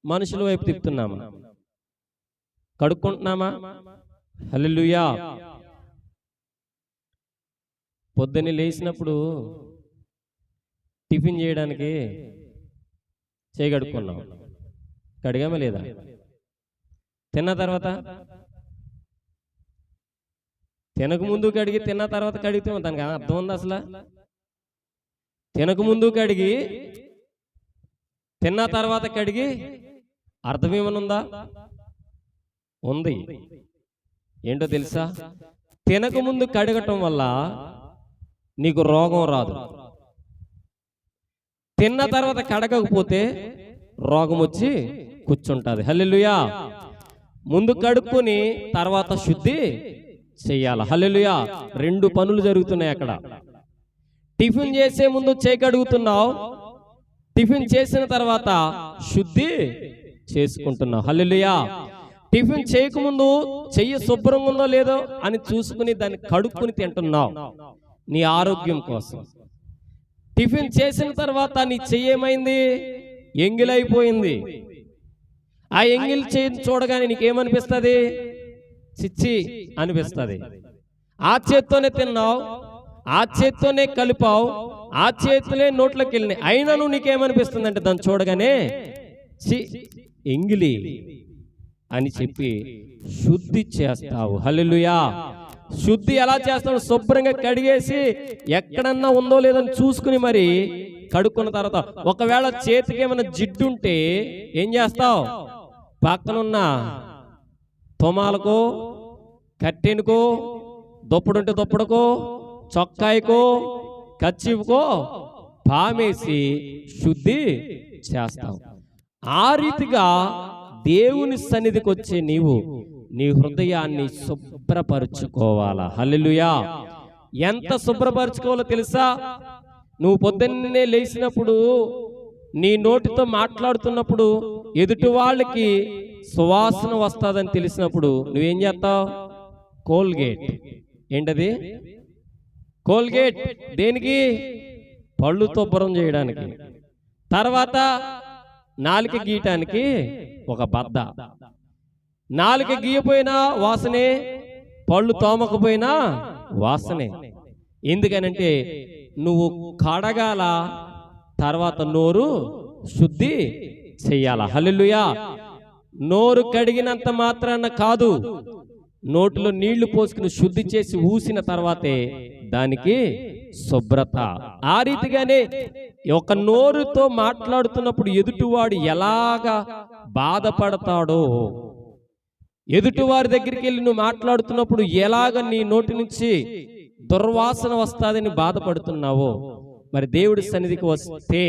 మనుషుల వైపు తిప్పుతున్నామా? కడుక్కుంటున్నామా? హల్లెలూయా. పొద్దున్నే లేచినప్పుడు టిఫిన్ చేయడానికి చేయి కడుక్కున్నాం, కడిగామా లేదా? తిన్న తర్వాత తినక ముందు కడిగి తిన్న తర్వాత కడిగితే దానికి అర్థం ఉంది అసలు? తినక ముందు కడిగి తిన్న తర్వాత కడిగి అర్థం ఏమనుందా? ఉంది. ఏంటో తెలుసా? తినక ముందు కడగటం వల్ల నీకు రోగం రాదు, తిన్న తర్వాత కడగకపోతే రోగం వచ్చి కూర్చుంటుంది. హల్లెలూయా. ముందు కడుక్కొని తర్వాత శుద్ధి చెయ్యాలి. హల్లెలూయా. 2 పనులు జరుగుతున్నాయి అక్కడ. టిఫిన్ చేసే ముందు చేయి కడుగుతున్నావు, టిఫిన్ చేసిన తర్వాత శుద్ధి చేసుకుంటున్నావు. హల్లెలూయా. టిఫిన్ చేయకముందు చెయ్యి శుభ్రంగా ఉందో లేదో అని చూసుకుని దాన్ని కడుక్కుని తింటున్నావు నీ ఆరోగ్యం కోసం. టిఫిన్ చేసిన తర్వాత నీ చెయ్యి ఏమైంది? ఎంగిలైపోయింది. ఆ ఎంగిల్ చెయ్యి చూడగానే నీకేమనిపిస్తుంది? చిచ్చి అనిపిస్తుంది. ఆ చేత్తోనే తిన్నావు, ఆ చేత్తోనే కలిపావు, ఆ చేతులే నోట్లోకి వెళ్ళినాయి, అయినా నీకేమనిపిస్తుంది అంటే దాన్ని చూడగానే చి ఎంగిలి అని చెప్పి శుద్ధి చేస్తావు. హల్లెలూయా. శుద్ధి ఎలా చేస్తావు? శుభ్రంగా కడిగేసి ఎక్కడన్నా ఉందో లేదని చూసుకుని మరి కడుక్కున్న తర్వాత ఒకవేళ చేతికి ఏమైనా జిడ్డు ఉంటే ఏం చేస్తావు? పక్కనున్న తొమాలకో, కట్టెనుకో, దుప్పడుంటే దుప్పడుకో, చొక్కాయికో, కచ్చిపుకో పామేసి శుద్ధి చేస్తావు. ఆ రీతిగా దేవుని సన్నిధికి వచ్చే నీవు నీ హృదయాన్ని శుభ్రపరుచుకోవాలా. హల్లెలూయా. ఎంత శుభ్రపరచుకోవాలో తెలుసా? నువ్వు పొద్దున్నే లేచినప్పుడు నీ నోటితో మాట్లాడుతున్నప్పుడు ఎదుటి వాళ్ళకి సువాసన వస్తుందని తెలిసినప్పుడు నువ్వేం చేస్తావు? కోల్గేట్. ఏంటది? కోల్గేట్ దేనికి? పళ్ళు శుభ్రం చేయడానికి. తర్వాత నాలుక గీయటానికి ఒక బద్ద. నాలుక గీయపోయినా వాసనే, పళ్ళు తోమకపోయినా వాసనే. ఎందుకనంటే నువ్వు కడగాల, తర్వాత నోరు శుద్ధి చెయ్యాల. హల్లెలూయా. నోరు కడిగినంత మాత్రాన కాదు, నోటిలో నీళ్లు పోసుకుని శుద్ధి చేసి ఊసిన తర్వాతే దానికి శుభ్రత. ఆ రీతిగానే ఒక నోరుతో మాట్లాడుతున్నప్పుడు ఎదుటివాడు ఎలాగా బాధపడతాడో, ఎదుటివారి దగ్గరికి వెళ్ళి నువ్వు మాట్లాడుతున్నప్పుడు ఎలాగ నీ నోటి నుంచి దుర్వాసన వస్తాదని బాధపడుతున్నావో, మరి దేవుడి సన్నిధికి వస్తే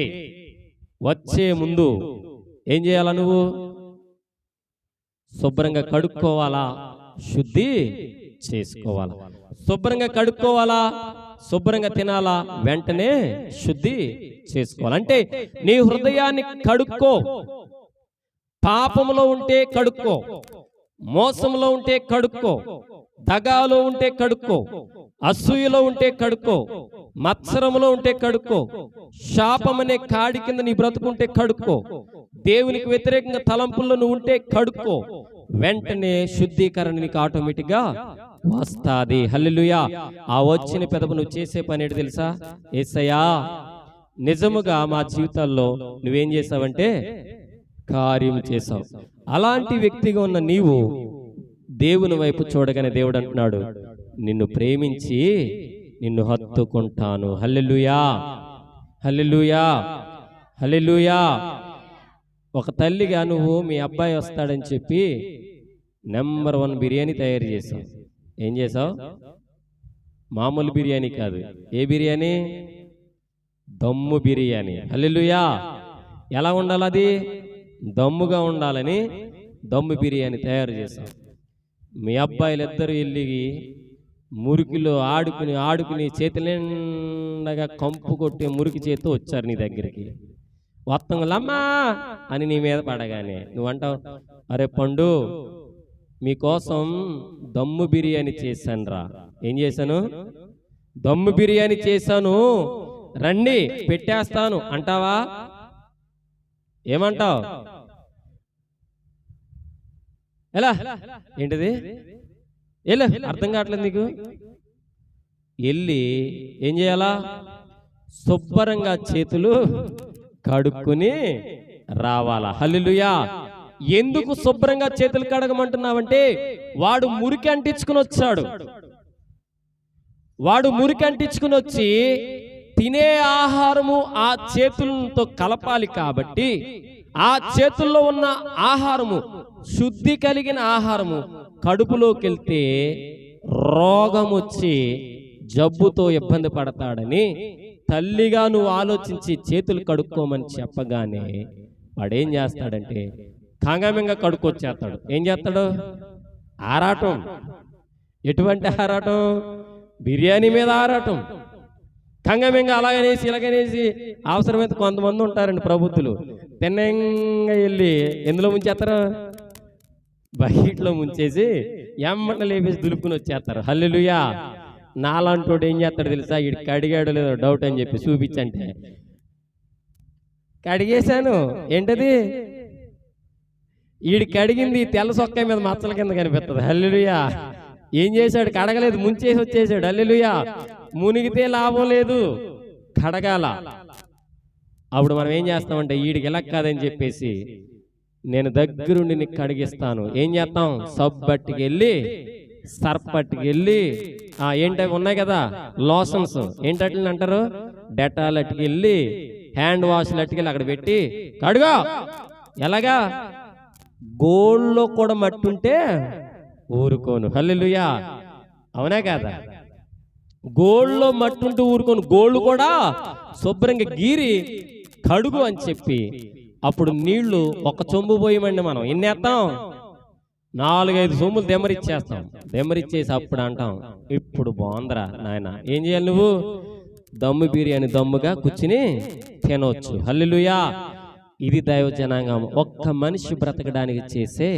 వచ్చే ముందు ఏం చేయాలా? నువ్వు శుభ్రంగా కడుక్కోవాలా, శుద్ధి చేసుకోవాలా. శుభ్రంగా కడుక్కోవాలా, శుభ్రంగా తినాలా, వెంటనే శుద్ధి చేసుకోవాలి. అంటే నీ హృదయాన్ని కడుక్కో. పాపములో ఉంటే కడుక్కో, మోసంలో ఉంటే కడుక్కో, దగాలో ఉంటే కడుక్కో, అసూయలో ఉంటే కడుక్కో, మత్సరములో ఉంటే కడుక్కో, శాపమనే కాడి కింద నీ బ్రతుకుంటే కడుక్కో, దేవునికి వ్యతిరేకంగా తలంపుల్లో నువ్వు ఉంటే కడుక్కో. వెంటనే శుద్ధీకరణ నీకు ఆటోమేటిక్గా వస్తాది. హల్లెలూయా. ఆ వచ్చిన పెదవు నువ్వు చేసే పని ఏంటి తెలుసా? యేసయ్యా, నిజముగా మా జీవితాల్లో నువ్వేం చేసావంటే కార్యం చేసావు. అలాంటి వ్యక్తిగా ఉన్న నీవు దేవుని వైపు చూడగానే దేవుడు అంటున్నాడు, నిన్ను ప్రేమించి నిన్ను హత్తుకుంటాను. హల్లెలూయా, హల్లెలూయా, హల్లెలూయా. ఒక తల్లిగా నువ్వు మీ అబ్బాయి వస్తాడని చెప్పి నెంబర్ 1 బిర్యానీ తయారు చేసావు. ఏం చేసావు? మామూలు బిర్యానీ కాదు. ఏ బిర్యానీ? దమ్ము బిర్యానీ. హల్లెలూయా. ఎలా ఉండాలి? అది దమ్ముగా ఉండాలని దమ్ము బిర్యానీ తయారు చేశాం. మీ అబ్బాయిలిద్దరూ వెళ్ళి మురికిలో ఆడుకుని ఆడుకుని చేతుల నిండగా కంపు కొట్టే మురికి చేతితో వచ్చారు నీ దగ్గరికి. వత్తంగులమ్మా అని నీ మీద పడగానే నువ్వంటావు, అరే పండు, మీకోసం దమ్ము బిర్యానీ చేశాను రా. ఏం చేశాను? దమ్ము బిర్యానీ చేశాను, రండి పెట్టేస్తాను అంటావా? ఏమంటావు? ఎలా? ఏంటిది? ఎలా? అర్థం కావట్లేదు నీకు? వెళ్ళి ఏం చేయాలా? శుభ్రంగా చేతులు కడుక్కుని రావాలా. హల్లెలూయా. ఎందుకు శుభ్రంగా చేతులు కడగమంటున్నావంటే వాడు మురికి అంటించుకుని వచ్చాడు. వాడు మురికి అంటించుకుని వచ్చి తినే ఆహారము ఆ చేతులతో కలపాలి. కాబట్టి ఆ చేతుల్లో ఉన్న ఆహారము శుద్ధి కలిగిన ఆహారము కడుపులోకి వెళ్తే రోగం వచ్చి జబ్బుతో ఇబ్బంది పడతాడని తల్లిగా నువ్వు ఆలోచించి చేతులు కడుక్కోమని చెప్పగానే వాడేం చేస్తాడంటే కంగమెంగా కడుక్కొచ్చేస్తాడు. ఏం చేస్తాడు? ఆరాటం. ఎటువంటి ఆరాటం? బిర్యానీ మీద ఆరాటం. కంగమెంగా అలాగనేసి ఇలాగనేసి అవసరమైతే కొంతమంది ఉంటారండి ప్రబుద్ధులు, తిన్నంగా వెళ్ళి ఎందులో ముంచేస్తారు? బయటలో ముంచేసి ఎమ్మట లేపేసి దులుపుకుని వచ్చేస్తారు. హల్లెలూయా. నాలంటోడు ఏం చేస్తాడు తెలుసా? వీడికి కడిగాడు లేదో డౌట్ అని చెప్పి చూపించంటే కడిగేశాను. ఏంటది? వీడికి కడిగింది తెల్ల సొక్కాయ మీద మచ్చల కింద కనిపిస్తుంది. హల్లెలూయా. ఏం చేశాడు? కడగలేదు, ముంచేసి వచ్చేసాడు. హల్లెలూయా. మునిగితే లాభం లేదు, కడగాల. అప్పుడు మనం ఏం చేస్తామంటే వీడికి ఇలా కాదని చెప్పేసి నేను దగ్గరుండి నీకు కడిగిస్తాను. ఏం చేస్తాం? సబ్బట్టుకి వెళ్ళి సర్పట్టుకి వెళ్ళి ఏంటవి ఉన్నాయి కదా లోషన్స్, ఏంటట్లని అంటారు, డెటాల్ అట్టుకి వెళ్ళి హ్యాండ్ వాష్లు అట్టుకి వెళ్ళి అక్కడ పెట్టి కడుగా. ఎలాగా? గోళ్ళలో కూడా మట్టుంటే ఊరుకోను. హల్లెలూయా. అవునా కదా? గోళ్ళలో మట్టుంటూ ఊరుకోను, గోళ్ళు కూడా శుభ్రంగా గీరి కడుగు అని చెప్పి అప్పుడు నీళ్లు ఒక చొంబు పోయమండి మనం ఎన్ని వేస్తాం? 4-5 సొమ్ములు దెమ్మరిచ్చేస్తాం. దెమ్మరిచ్చేసి అప్పుడు అంటాం ఇప్పుడు బాగుందిరా నాయన. ఏం చేయాలి నువ్వు? దమ్ము బిర్యానీ దమ్ముగా కూర్చుని తినవచ్చు. హల్లెలూయా. ఇది దైవ జనాంగం. ఒక్క మనిషి బ్రతకడానికి చేసే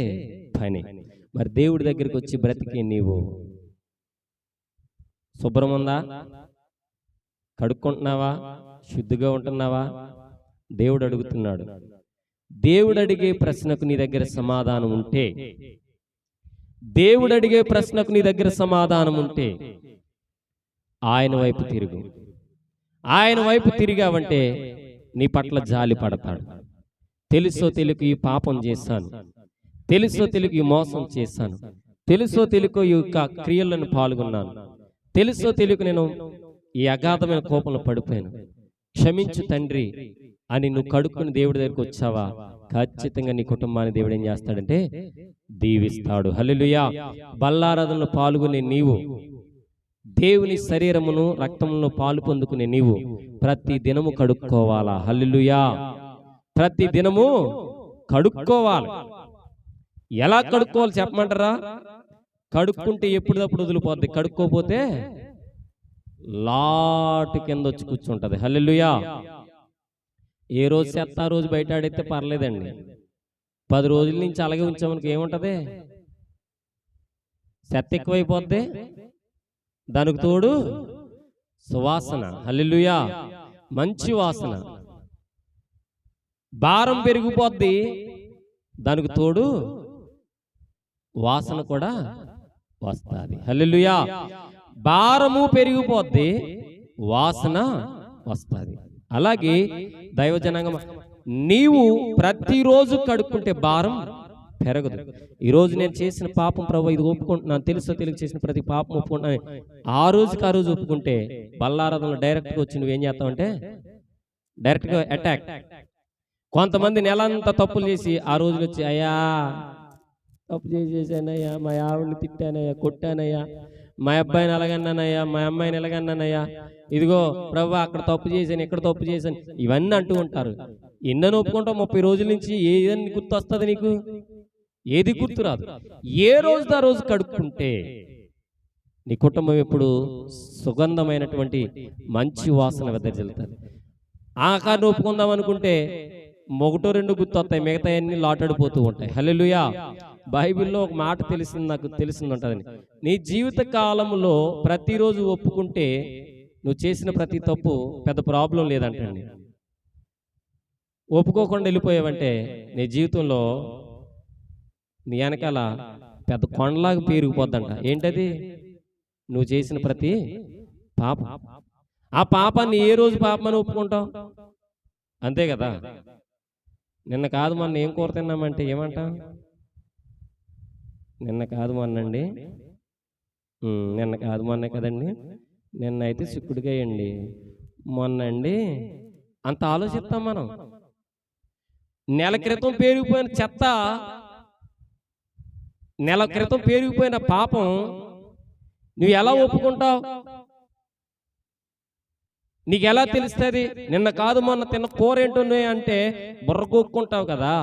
పని. మరి దేవుడి దగ్గరికి వచ్చి బ్రతికే నీవు శుభ్రం ఉందా? కడుక్కుంటున్నావా? శుద్ధిగా ఉంటున్నావా? దేవుడు అడుగుతున్నాడు. దేవుడు అడిగే ప్రశ్నకు నీ దగ్గర సమాధానం ఉంటే, దేవుడు అడిగే ప్రశ్నకు నీ దగ్గర సమాధానం ఉంటే ఆయన వైపు తిరుగు. ఆయన వైపు తిరిగావంటే నీ పట్ల జాలి పడతాడు. తెలుసో తెలియక ఈ పాపం చేశాను, తెలుసో తెలియక ఈ మోసం చేశాను, తెలుసో తెలియక ఈ యొక్క క్రియలను పాల్గొన్నాను, తెలుసో తెలియక నేను ఈ అగాధమైన కోపంలో పడిపోయాను, క్షమించు తండ్రి అని నువ్వు కడుక్కుని దేవుడి దగ్గరికి వచ్చావా? ఖచ్చితంగా నీ కుటుంబాన్ని దేవుడు ఏం చేస్తాడంటే దీవిస్తాడు. హల్లెలూయా. బల్లారాధనలో పాల్గొనే నీవు, దేవుని శరీరమును రక్తమును పాలు పొందుకునే నీవు ప్రతి దినము కడుక్కోవాలా? హల్లెలూయా. ప్రతి దినము కడుక్కోవాలి. ఎలా కడుక్కోవాలి చెప్పమంటారా? కడుక్కుంటే ఎప్పుడప్పుడు వదిలిపోద్ది, కడుక్కోపోతే లాటు కింద వచ్చి కూర్చుంటది. హల్లెలూయా. ఏ రోజు చెత్త ఆ రోజు బయట ఆడితే పర్లేదండి. 10 రోజుల నుంచి అలాగే ఉంచామనుకో ఏముంటది? చెత్త ఎక్కువైపోద్ది, దానికి తోడు సువాసన. హల్లెలూయా. మంచి వాసన. భారం పెరిగిపోద్ది, దానికి తోడు వాసన కూడా వస్తుంది. హల్లెలూయా. భారము పెరిగిపోద్ది, వాసన వస్తుంది. అలాగే దైవజనాంగం నీవు ప్రతిరోజు కడుక్కుంటే భారం పెరగదు. ఈరోజు నేను చేసిన పాపం ప్రభు ఇది ఒప్పుకుంటున్నాను, తెలుసో తెలియక చేసిన ప్రతి పాపం ఒప్పుకుంటున్నాను, ఆ రోజుకి ఆ రోజు ఒప్పుకుంటే బల్లారాధనలో డైరెక్ట్గా వచ్చి నువ్వేం చేస్తావంటే డైరెక్ట్గా అటాక్. కొంతమంది నెలంతా తప్పులు చేసి ఆ రోజులు వచ్చి అయ్యా తప్పు చేసేసానయ్యా, మా ఆవిడని తిట్టానయ్యా, కొట్టానయ్యా, మా అబ్బాయిని ఎలాగన్నానయ్యా, మా అమ్మాయిని ఎలాగన్నానయ్యా, ఇదిగో ప్రభు అక్కడ తప్పు చేశాను, ఇక్కడ తప్పు చేశాను, ఇవన్నీ అంటూ ఉంటారు. ఎన్నని ఒప్పుకుంటావు? 30 రోజుల నుంచి ఏదని గుర్తు వస్తుంది నీకు? ఏది గుర్తు రాదు. ఏ రోజు ఆ రోజు కడుక్కుంటే నీ కుటుంబం ఎప్పుడు సుగంధమైనటువంటి మంచి వాసన వెదజల్లుతుంది. ఆకాన్ని ఒప్పుకుందాం అనుకుంటే 1-2 గుర్తు వస్తాయి, మిగతా అన్ని లాటాడిపోతూ ఉంటాయి. హల్లెలూయా. బైబిల్లో ఒక మాట నాకు తెలిసింది ఉంటుందని, నీ జీవిత కాలంలో ప్రతిరోజు ఒప్పుకుంటే నువ్వు చేసిన ప్రతి తప్పు పెద్ద ప్రాబ్లం లేదంటండి. ఒప్పుకోకుండా వెళ్ళిపోయావంటే నీ జీవితంలో నీ వెనకాల పెద్ద కొండలాగా పేరుకుపోద్దంట. ఏంటది? నువ్వు చేసిన ప్రతి పాపం. ఆ పాపాన్ని ఏ రోజు పాపమని ఒప్పుకుంటావు? అంతే కదా. నిన్న కాదు మొన్న ఏం కూర తిన్నామంటే ఏమంటా? నిన్న కాదు మొన్నండి, నిన్న కాదు మొన్నే కదండి, నిన్న అయితే చిక్కుడుకాయ అండి, మొన్నండి అంత ఆలోచిస్తాం మనం. నెల క్రితం పేరుకుపోయిన చెత్త, నెల క్రితం పేరుకుపోయిన పాపం నువ్వు ఎలా ఒప్పుకుంటావు? నీకు ఎలా తెలుస్తుంది? నిన్న కాదు మొన్న తిన్న కూర ఏంటున్నాయి అంటే బుర్ర కొక్కుంటావు కదా.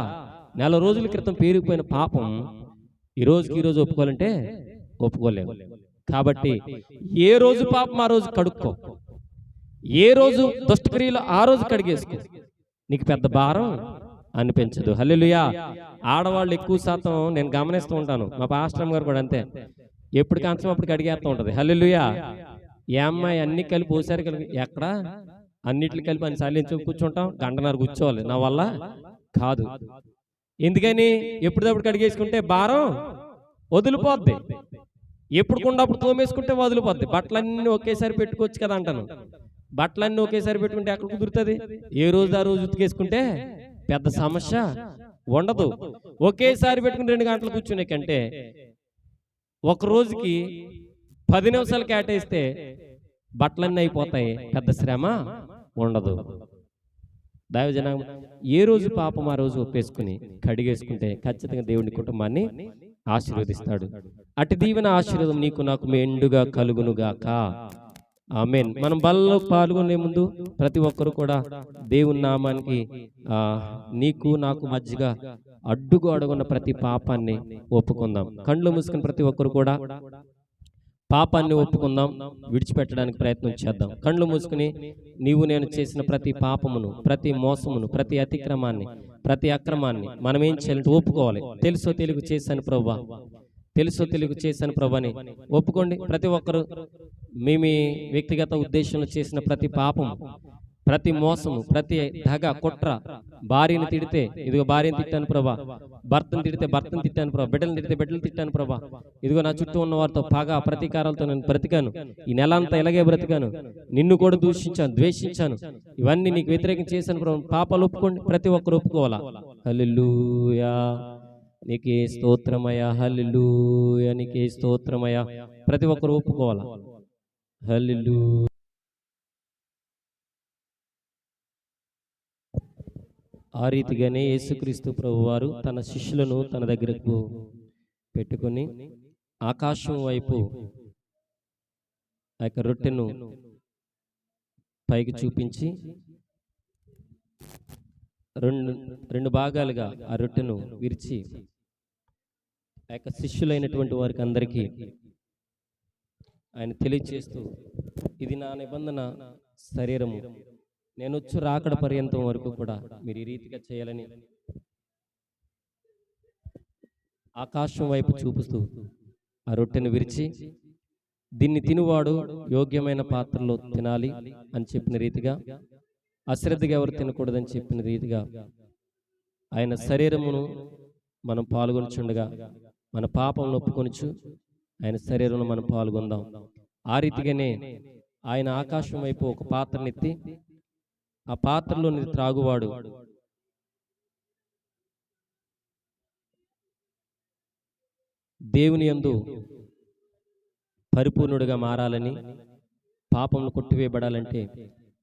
నెల రోజుల క్రితం పేరుకుపోయిన పాపం ఈ రోజు ఒప్పుకోవాలంటే ఒప్పుకోలేము. కాబట్టి ఏ రోజు పాపం ఆ రోజు కడుక్కో, ఏ రోజు దుష్టక్రియలు ఆ రోజు కడిగేసుకో, నీకు పెద్ద భారం అనిపించదు. హల్లెలూయా. ఆడవాళ్ళు ఎక్కువ శాతం నేను గమనిస్తూ ఉంటాను, మా పాస్టర్ గారు కూడా అంతే, ఎప్పుడు కంచం అప్పుడు కడిగేస్తూ ఉంటుంది. హల్లెలూయా. ఏ అమ్మాయి అన్ని కలిపి ఓసారి కలిపి ఎక్కడ అన్నిట్లు కలిపి అన్నిసార్లు ఎంచుకు కూర్చుంటాం, గంటన్నర కూర్చోవాలి, నా వల్ల కాదు. ఎందుకని? ఎప్పుడప్పుడు కడిగేసుకుంటే భారం వదిలిపోద్ది, ఎప్పుడుకున్నప్పుడు తోమేసుకుంటే వదిలిపోద్ది. బట్టలన్నీ ఒకేసారి పెట్టుకోవచ్చు కదా అంటాను. బట్టలన్నీ ఒకేసారి పెట్టుకుంటే ఎక్కడ కుదురుతుంది? ఏ రోజు ఆ రోజు ఉతికేసుకుంటే పెద్ద సమస్య ఉండదు. ఒకేసారి పెట్టుకుని 2 గంటలు కూర్చునే కంటే ఒక రోజుకి 10 నిమిషాలు కేటాయిస్తే బట్టలన్నీ అయిపోతాయి, పెద్ద శ్రమ ఉండదు. దైవజనం, ఏ రోజు పాపం ఆ రోజు ఒప్పేసుకుని కడిగేసుకుంటే ఖచ్చితంగా దేవుని కుటుంబాన్ని ఆశీర్వదిస్తాడు. అటు దీవెన ఆశీర్వాదం నీకు నాకు మెండుగా కలుగునుగాక. ఆమేన్. మనం బలలో పాల్గొనే ముందు ప్రతి ఒక్కరు కూడా దేవుని నామానికి నీకు నాకు మధ్యగా అడ్డుగా అడుగున్న ప్రతి పాపాన్ని ఒప్పుకుందాం. కళ్ళు మూసుకుని ప్రతి ఒక్కరు కూడా పాపాన్ని ఒప్పుకుందాం, విడిచిపెట్టడానికి ప్రయత్నం చేద్దాం. కళ్ళు మూసుకుని నీవు నేను చేసిన ప్రతి పాపమును, ప్రతి మోసమును, ప్రతి అతిక్రమాన్ని, ప్రతి అక్రమాన్ని మనం ఏం చేయాలంటే ఒప్పుకోవాలి. తెలుసో తెలుగు చేశాను ప్రభువా, తెలుసో తెలుగు చేశాను ప్రభుని ఒప్పుకోండి. ప్రతి ఒక్కరు మీ వ్యక్తిగత ఉద్దేశంలో చేసిన ప్రతి పాపము, ప్రతి మోసము, ప్రతి దగ, కుట్ర, భార్యను తిడితే ఇదిగో భార్యను తిట్టాను ప్రభా, భర్తను తిడితే భర్తను తిట్టాను ప్రభా, బిడ్డలు తిడితే బిడ్డలు తిట్టాను ప్రభా, ఇదిగో నా చుట్టూ ఉన్న వారితో పగ ప్రతీకారాలతో నేను బ్రతికాను, ఈ నెల అంతా ఇలాగే బ్రతికాను, నిన్ను కూడా దూషించాను, ద్వేషించాను, ఇవన్నీ నీకు వ్యతిరేకం చేశాను ప్రభా. పాపాలు ఒప్పుకోండి, ప్రతి ఒక్కరు ఒప్పుకోవాలా. హల్లెలూయా, నీకే స్తోత్రమయ్యా, హల్లెలూయా, నీకే స్తోత్రమయ్యా. ప్రతి ఒక్కరు ఒప్పుకోవాలా. హల్లెలూయా. ఆ రీతిగానే యేసుక్రీస్తు ప్రభువారు తన శిష్యులను తన దగ్గరకు పెట్టుకొని ఆకాశం వైపు ఆ యొక్క రొట్టెను పైకి చూపించి రెండు భాగాలుగా ఆ రొట్టెను విరిచి ఆ యొక్క శిష్యులైనటువంటి వారికి అందరికీ ఆయన తెలియచేస్తూ, ఇది నా నిబంధన శరీరము, నేను వచ్చి రాకడ పర్యంతం వరకు కూడా మీరు ఈ రీతిగా చేయాలని ఆకాశం వైపు చూపుతూ ఆ రొట్టెను విరిచి, దీన్ని తినువాడు యోగ్యమైన పాత్రలో తినాలి అని చెప్పిన రీతిగా, అశ్రద్ధగా ఎవరు తినకూడదని చెప్పిన రీతిగా ఆయన శరీరమును మనం పాల్గొనచుండగా మన పాపం ఒప్పుకొనుచు ఆయన శరీరంలో మనం పాల్గొందాం. ఆ రీతిగానే ఆయన ఆకాశం వైపు ఒక పాత్రనెత్తి ఆ పాత్రలోని త్రాగువాడు దేవుని యందు పరిపూర్ణుడిగా మారాలని, పాపంను కొట్టివేయబడాలంటే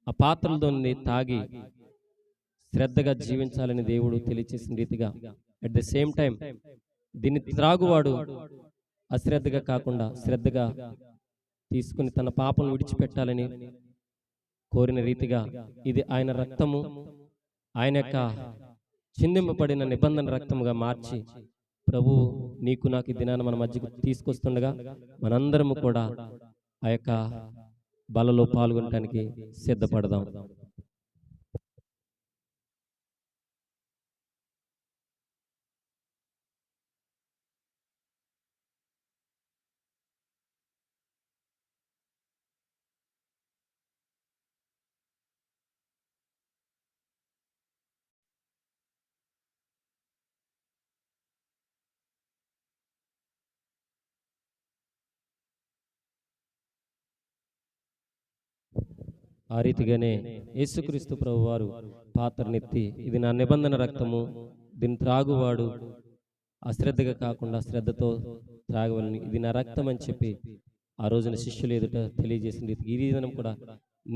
ఆ పాత్రలోని తాగి శ్రద్ధగా జీవించాలని దేవుడు తెలియచేసిన రీతిగా, అట్ ద సేమ్ టైం దీన్ని త్రాగువాడు అశ్రద్ధగా కాకుండా శ్రద్ధగా తీసుకుని తన పాపం విడిచిపెట్టాలని కోరిన రీతిగా, ఇది ఆయన రక్తము, ఆయన యొక్క చిందింపబడిన నిబంధన రక్తముగా మార్చి ప్రభు నీకు నాకు ఈ దినాన్ని మన మధ్యకు తీసుకొస్తుండగా మనందరము కూడా ఆ యొక్క బలలో పాల్గొనడానికి సిద్ధపడదాం. ఆ రీతిగానే యేసుక్రీస్తు ప్రభువారు పాత్రనెత్తి, ఇది నా నిబంధన రక్తము, దీన్ని త్రాగువాడు అశ్రద్ధగా కాకుండా శ్రద్ధతో త్రాగవలని, ఇది నా రక్తం అని చెప్పి ఆ రోజున శిష్యులు ఎదుట తెలియజేసిన రీతి ఈ విధానం కూడా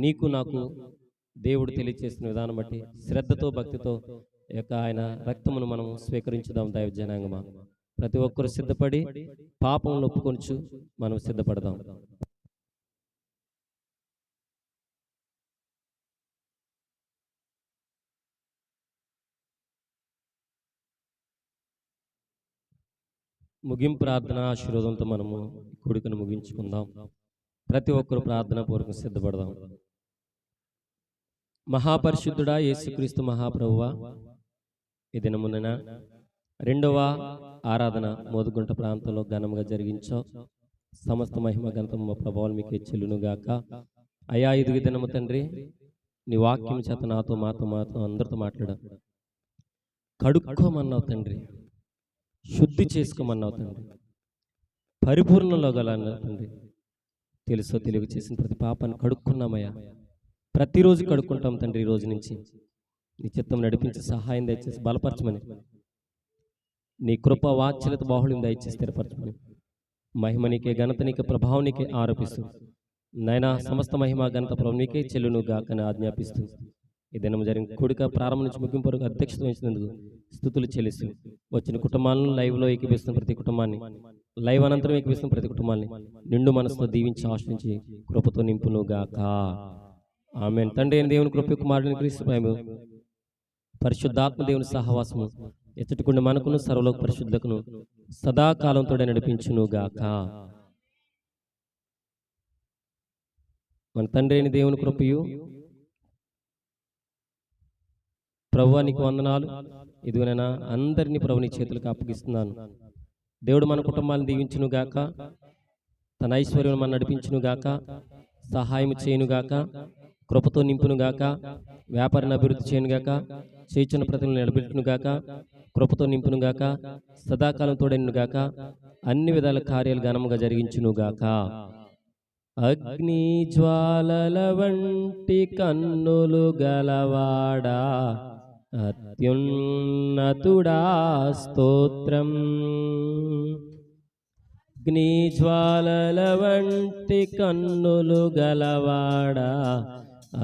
నీకు నాకు దేవుడు తెలియజేసిన విధానం బట్టి శ్రద్ధతో భక్తితో యొక్క ఆయన రక్తమును మనం స్వీకరించుదాం. దైవ జనాంగమా, ప్రతి ఒక్కరు సిద్ధపడి పాపంలో ఒప్పుకొనుచు మనం సిద్ధపడదాం. ముగింపు ప్రార్థన ఆశీర్వాదంతో మనము కూడికను ముగించుకుందాం. ప్రతి ఒక్కరు ప్రార్థన పూర్వకం సిద్ధపడదాం. మహాపరిశుద్ధుడా యేసుక్రీస్తు మహాప్రభువా, ఈ దినమున రెండవ ఆరాధన మోదుగుంట ప్రాంతంలో ఘనంగా జరిగించావు. సమస్త మహిమ ఘనత ప్రభావాలు మీకు చెల్లునుగాక. అయా ఇదిగి దినము తండ్రి, నీ వాక్యం చేత నాతో మాతో అందరితో మాట్లాడా. కడుక్కోమన్నావు తండ్రి, శుద్ధి చేసుకోమన్నావు తండ్రి, పరిపూర్ణంలో గల తండ్రి. తెలుసో తెలివి చేసిన ప్రతి పాపాన్ని కడుక్కున్నామయ్యా. ప్రతిరోజు కడుక్కుంటాం తండ్రి. ఈ రోజు నుంచి నీ చిత్తం నడిపించి సహాయం దయచేసి బలపరచమని, నీ కృప వాత్సల్యత బాహుళ్యం దయచేసి స్థిరపరచమని, మహిమ నీకే, ఘనత నీకే, ప్రభావం నీకే ఆరోపిస్తూ నాయనా సమస్త మహిమ ఘనత ప్రభు నీకే చెల్లును గాకని ఆజ్ఞాపిస్తూ ఈ దినం జరిగిన కూడిక ప్రారంభం నుంచి ముగింపు వరకు అధ్యక్షత వహించినందుకు స్థుతులు చెల్లిస్తూ వచ్చిన కుటుంబాలను లైవ్లో ఏకీపిస్తున్న ప్రతి కుటుంబాన్ని, లైవ్ అనంతరం ఏకీపిస్తున్న ప్రతి కుటుంబాన్ని నిండు మనసుతో దీవించి ఆశ్రయించి కృపతో నింపును గాక. ఆమేన్. తండ్రి అయిన దేవుని కృప, కుమారుని క్రీస్తు ప్రేమ, పరిశుద్ధాత్మ దేవుని సహవాసము ఎచ్చటికుండా మనకును సర్వలోక పరిశుద్ధకును సదాకాలంతో నడిపించును గాక. మన తండ్రి అయిన దేవుని కృపయు, ప్రభువా నీకు వందనాలు. ఇదిగోనైనా అందరినీ ప్రభు నీ చేతులకు అప్పగిస్తున్నాను. దేవుడు మన కుటుంబాలను దీవించును గాక, తన ఐశ్వర్యం మనం నడిపించును గాక, సహాయం చేయును గాక, కృపతో నింపును గాక, వ్యాపారాన్ని అభివృద్ధి చేయను గాక, చేయుచున్న ప్రతిని నిలబెట్టును గాక, కృపతో నింపును గాక, సదాకాలం తోడైను గాక, అన్ని విధాల కార్యాలు ఘనముగా జరిగించును గాక. అగ్ని జ్వాలల వంటి కన్నులు గలవాడా, అత్యున్నతుడా స్తోత్రం. అగ్ని జ్వాలల వంటి కన్నులు గలవాడా,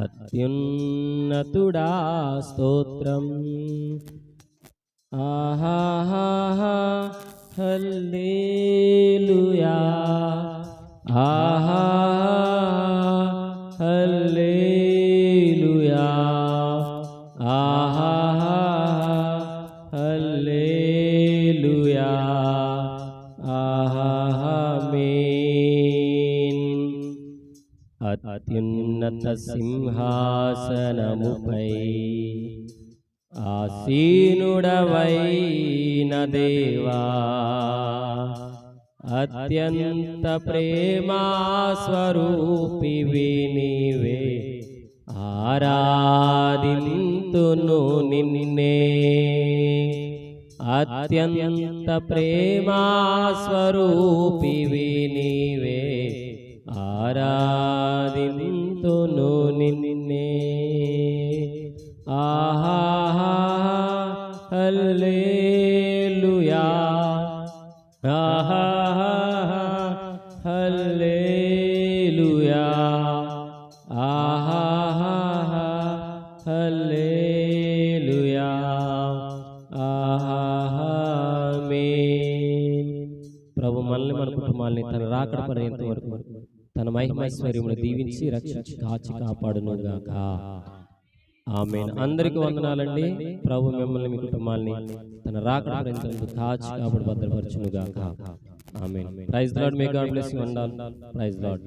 అత్యున్నతుడా స్తోత్రం. ఆహాహా హల్లెలూయా, ఆహా హల్లెలూయా, ఆహా హల్లెలూయా, ఆమేన్. అత్యున్నత సింహాసనముపై ఆసీనుడవైన దేవా, అత్యంత ప్రేమా స్వరూపివి నీవే, ఆరాధింతును నిన్నే. అత్యంత ప్రేమా స్వరూపివి నీవే, ఆరాధింతును నిన్నే. ఆహా హల్లెలూయా, ఆహా హల్లెలూయా, ఆహా హల్లెలూయా, ఆమేన్. ప్రభు మనల్ని, మన కుటుంబాలని తన రాకడ పర్యంత వరకు తన మహిమైశ్వర్యమును దీవించి రక్షించి కాచి కాపాడును గాక. ఆమేన్. అందరికీ వందనాలండి. ప్రభు మిమ్మల్ని, మీ కుటుంబాలని తన రాకడ పర్యంత కాచి కాపాడు భద్రపరచును గాక. Amen. Praise Lord. May God bless you all. Praise lord.